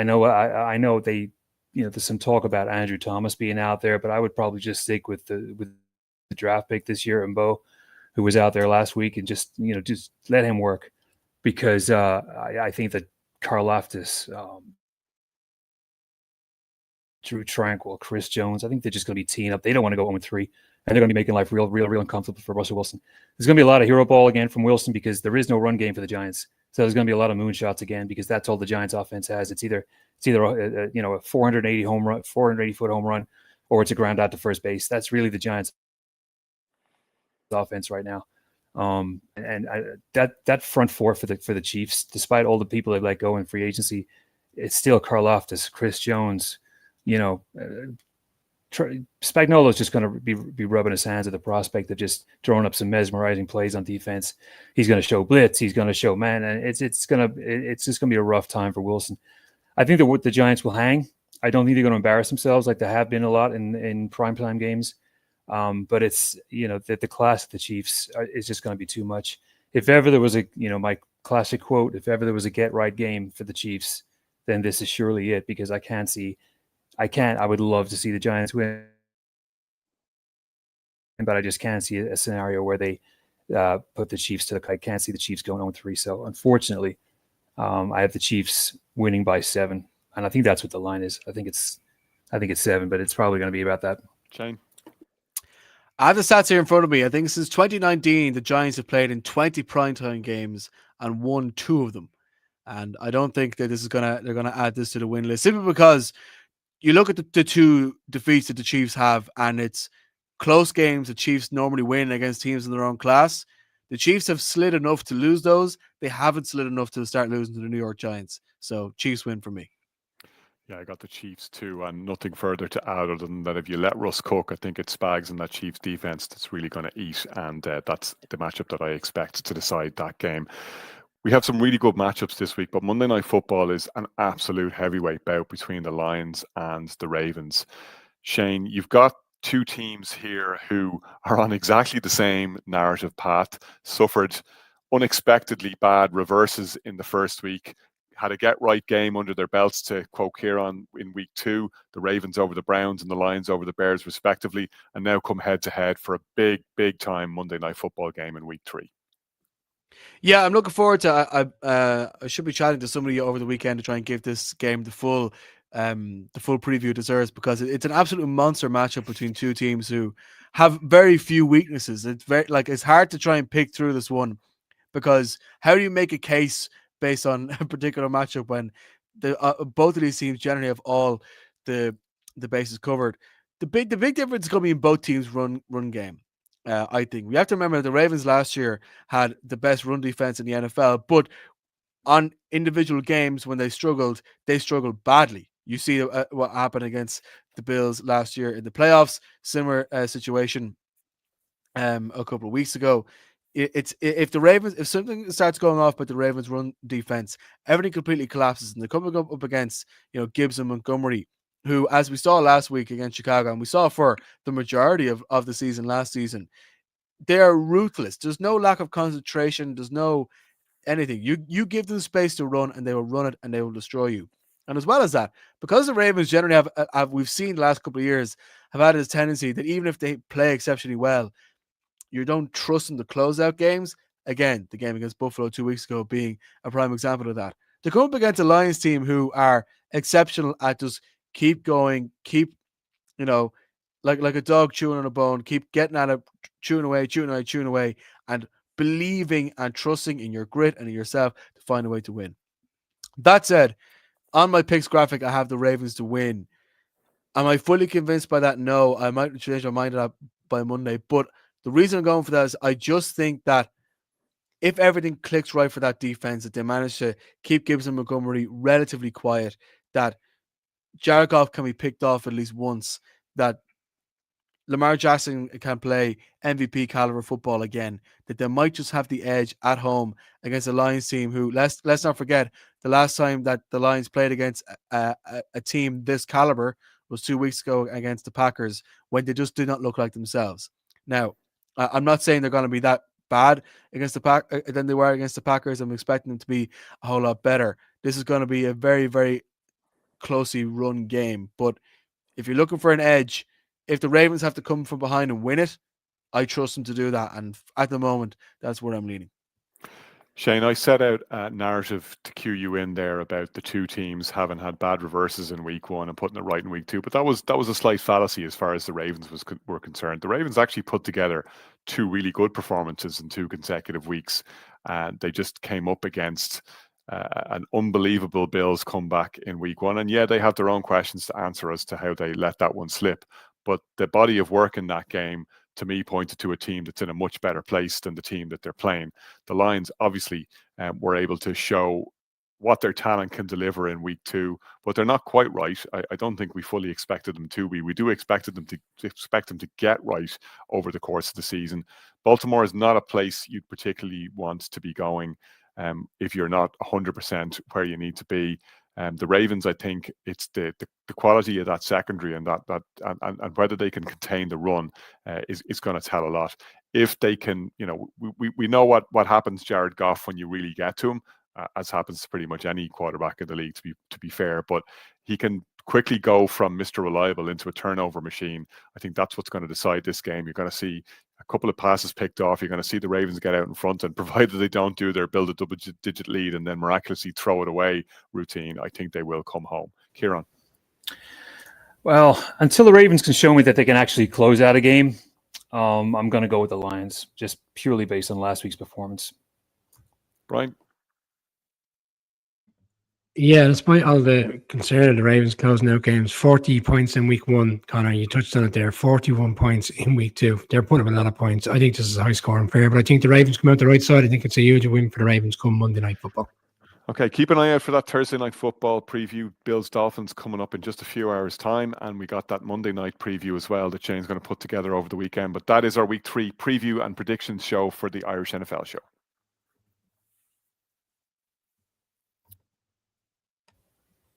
know they, there's some talk about Andrew Thomas being out there, but I would probably just stick with the draft pick this year, Mbo, who was out there last week, and just let him work, because I think that Karlaftis, Drew Tranquil, Chris Jones, I think they're just going to be teeing up. They don't want to go 0-3, and they're going to be making life real uncomfortable for Russell Wilson. There's going to be a lot of hero ball again from Wilson, because there is no run game for the Giants. So there's going to be a lot of moonshots again, because that's all the Giants offense has. It's either a 480 foot home run, or it's a ground out to first base. That's really the Giants offense right now. That front four for the Chiefs, despite all the people they let go in free agency, it's still Karlaftis, Chris Jones. Spagnuolo is just going to be rubbing his hands at the prospect of just throwing up some mesmerizing plays on defense. He's going to show blitz. He's going to show man, and it's just going to be a rough time for Wilson. I think that the Giants will hang. I don't think they're going to embarrass themselves like they have been a lot in primetime games. But it's the class of the Chiefs is just going to be too much. If ever there was my classic quote, if ever there was a get right game for the Chiefs, then this is surely it, because I would love to see the Giants win, but I just can't see a scenario where they put the Chiefs to the kite. Can't see the Chiefs going 0-3. So unfortunately, I have the Chiefs winning by 7, and I think that's what the line is. I think it's 7, but it's probably going to be about that. Shane? I have the stats here in front of me. I think since 2019, the Giants have played in 20 primetime games and won 2 of them. And I don't think that they're gonna add this to the win list, simply because you look at the 2 defeats that the Chiefs have, and it's close games the Chiefs normally win against teams in their own class. The Chiefs have slid enough to lose those. They haven't slid enough to start losing to the New York Giants. So Chiefs win for me. Yeah, I got the Chiefs too, and nothing further to add other than that if you let Russ cook, I think it's Spags and that Chiefs defense that's really going to eat, and that's the matchup that I expect to decide that game. We have some really good matchups this week, but Monday Night Football is an absolute heavyweight bout between the Lions and the Ravens. Shane, you've got 2 teams here who are on exactly the same narrative path, suffered unexpectedly bad reverses in the first week, had a get-right game under their belts, to quote Kieran, in week 2, the Ravens over the Browns and the Lions over the Bears respectively, and now come head-to-head for a big time Monday Night Football game in week 3. Yeah, I'm looking forward to. I should be chatting to somebody over the weekend to try and give this game the full preview it deserves, because it's an absolute monster matchup between 2 teams who have very few weaknesses. It's hard to try and pick through this one, because how do you make a case based on a particular matchup when both of these teams generally have all the bases covered? The big difference is going to be in both teams' run game. I think we have to remember the Ravens last year had the best run defense in the NFL, but on individual games when they struggled badly. You see what happened against the Bills last year in the playoffs. Similar situation a couple of weeks ago. If something starts going off but the Ravens run defense, everything completely collapses, and they're coming up against Gibbs and Montgomery, who, as we saw last week against Chicago, and we saw for the majority of the season last season, they are ruthless. There's no lack of concentration. There's no anything. You give them space to run, and they will run it, and they will destroy you. And as well as that, because the Ravens generally have we've seen the last couple of years, have had this tendency that even if they play exceptionally well, you don't trust them to close out games. Again, the game against Buffalo 2 weeks ago being a prime example of that. To come up against a Lions team who are exceptional at just keep going, keep, like a dog chewing on a bone, keep getting at it, chewing away, and believing and trusting in your grit and in yourself to find a way to win. That said, on my picks graphic, I have the Ravens to win. Am I fully convinced by that? No, I might change my mind on that by Monday. But the reason I'm going for that is I just think that if everything clicks right for that defense, that they manage to keep Gibson Montgomery relatively quiet, that Jared Goff can be picked off at least once, that Lamar Jackson can play MVP caliber football again, that they might just have the edge at home against a Lions team who, let's not forget, the last time that the Lions played against a team this caliber was 2 weeks ago against the Packers, when they just did not look like themselves. Now, I'm not saying they're going to be that bad against the Pack than they were against the Packers. I'm expecting them to be a whole lot better. This is going to be a very, very closely run game. But if you're looking for an edge, if the Ravens have to come from behind and win it, I trust them to do that. And at the moment, that's where I'm leaning. Shane, I set out a narrative to cue you in there about the two teams having had bad reverses in week 1 and putting it right in week 2. But that was a slight fallacy as far as the Ravens were concerned. The Ravens actually put together 2 really good performances in 2 consecutive weeks, and they just came up against an unbelievable Bills comeback in week 1. And yeah, they have their own questions to answer as to how they let that one slip. But the body of work in that game, to me, pointed to a team that's in a much better place than the team that they're playing. The Lions obviously were able to show what their talent can deliver in week 2, but they're not quite right. I don't think we fully expected them to be. We do expect them to get right over the course of the season. Baltimore is not a place you'd particularly want to be going if you're not 100% where you need to be. The Ravens, I think it's the quality of that secondary and and whether they can contain the run is going to tell a lot. If they can, we know what happens, Jared Goff, when you really get to him, as happens to pretty much any quarterback in the league, to be fair. But he can quickly go from Mr. Reliable into a turnover machine. I think that's what's going to decide this game. You're going to see a couple of passes picked off. You're going to see the Ravens get out in front, and provided they don't build a double-digit lead and then miraculously throw it away routine, I think they will come home. Kieran? Well, until the Ravens can show me that they can actually close out a game, I'm going to go with the Lions, just purely based on last week's performance. Brian? Yeah, despite all the concern of the Ravens closing out games, 40 points in week 1, Connor, you touched on it there, 41 points in week 2. They're putting up a lot of points. I think this is a high scoring fair, but I think the Ravens come out the right side. I think it's a huge win for the Ravens come Monday Night Football. Okay, keep an eye out for that Thursday Night Football preview. Bills-Dolphins coming up in just a few hours' time, and we got that Monday night preview as well that Shane's going to put together over the weekend. But that is our week 3 preview and predictions show for the Irish NFL Show.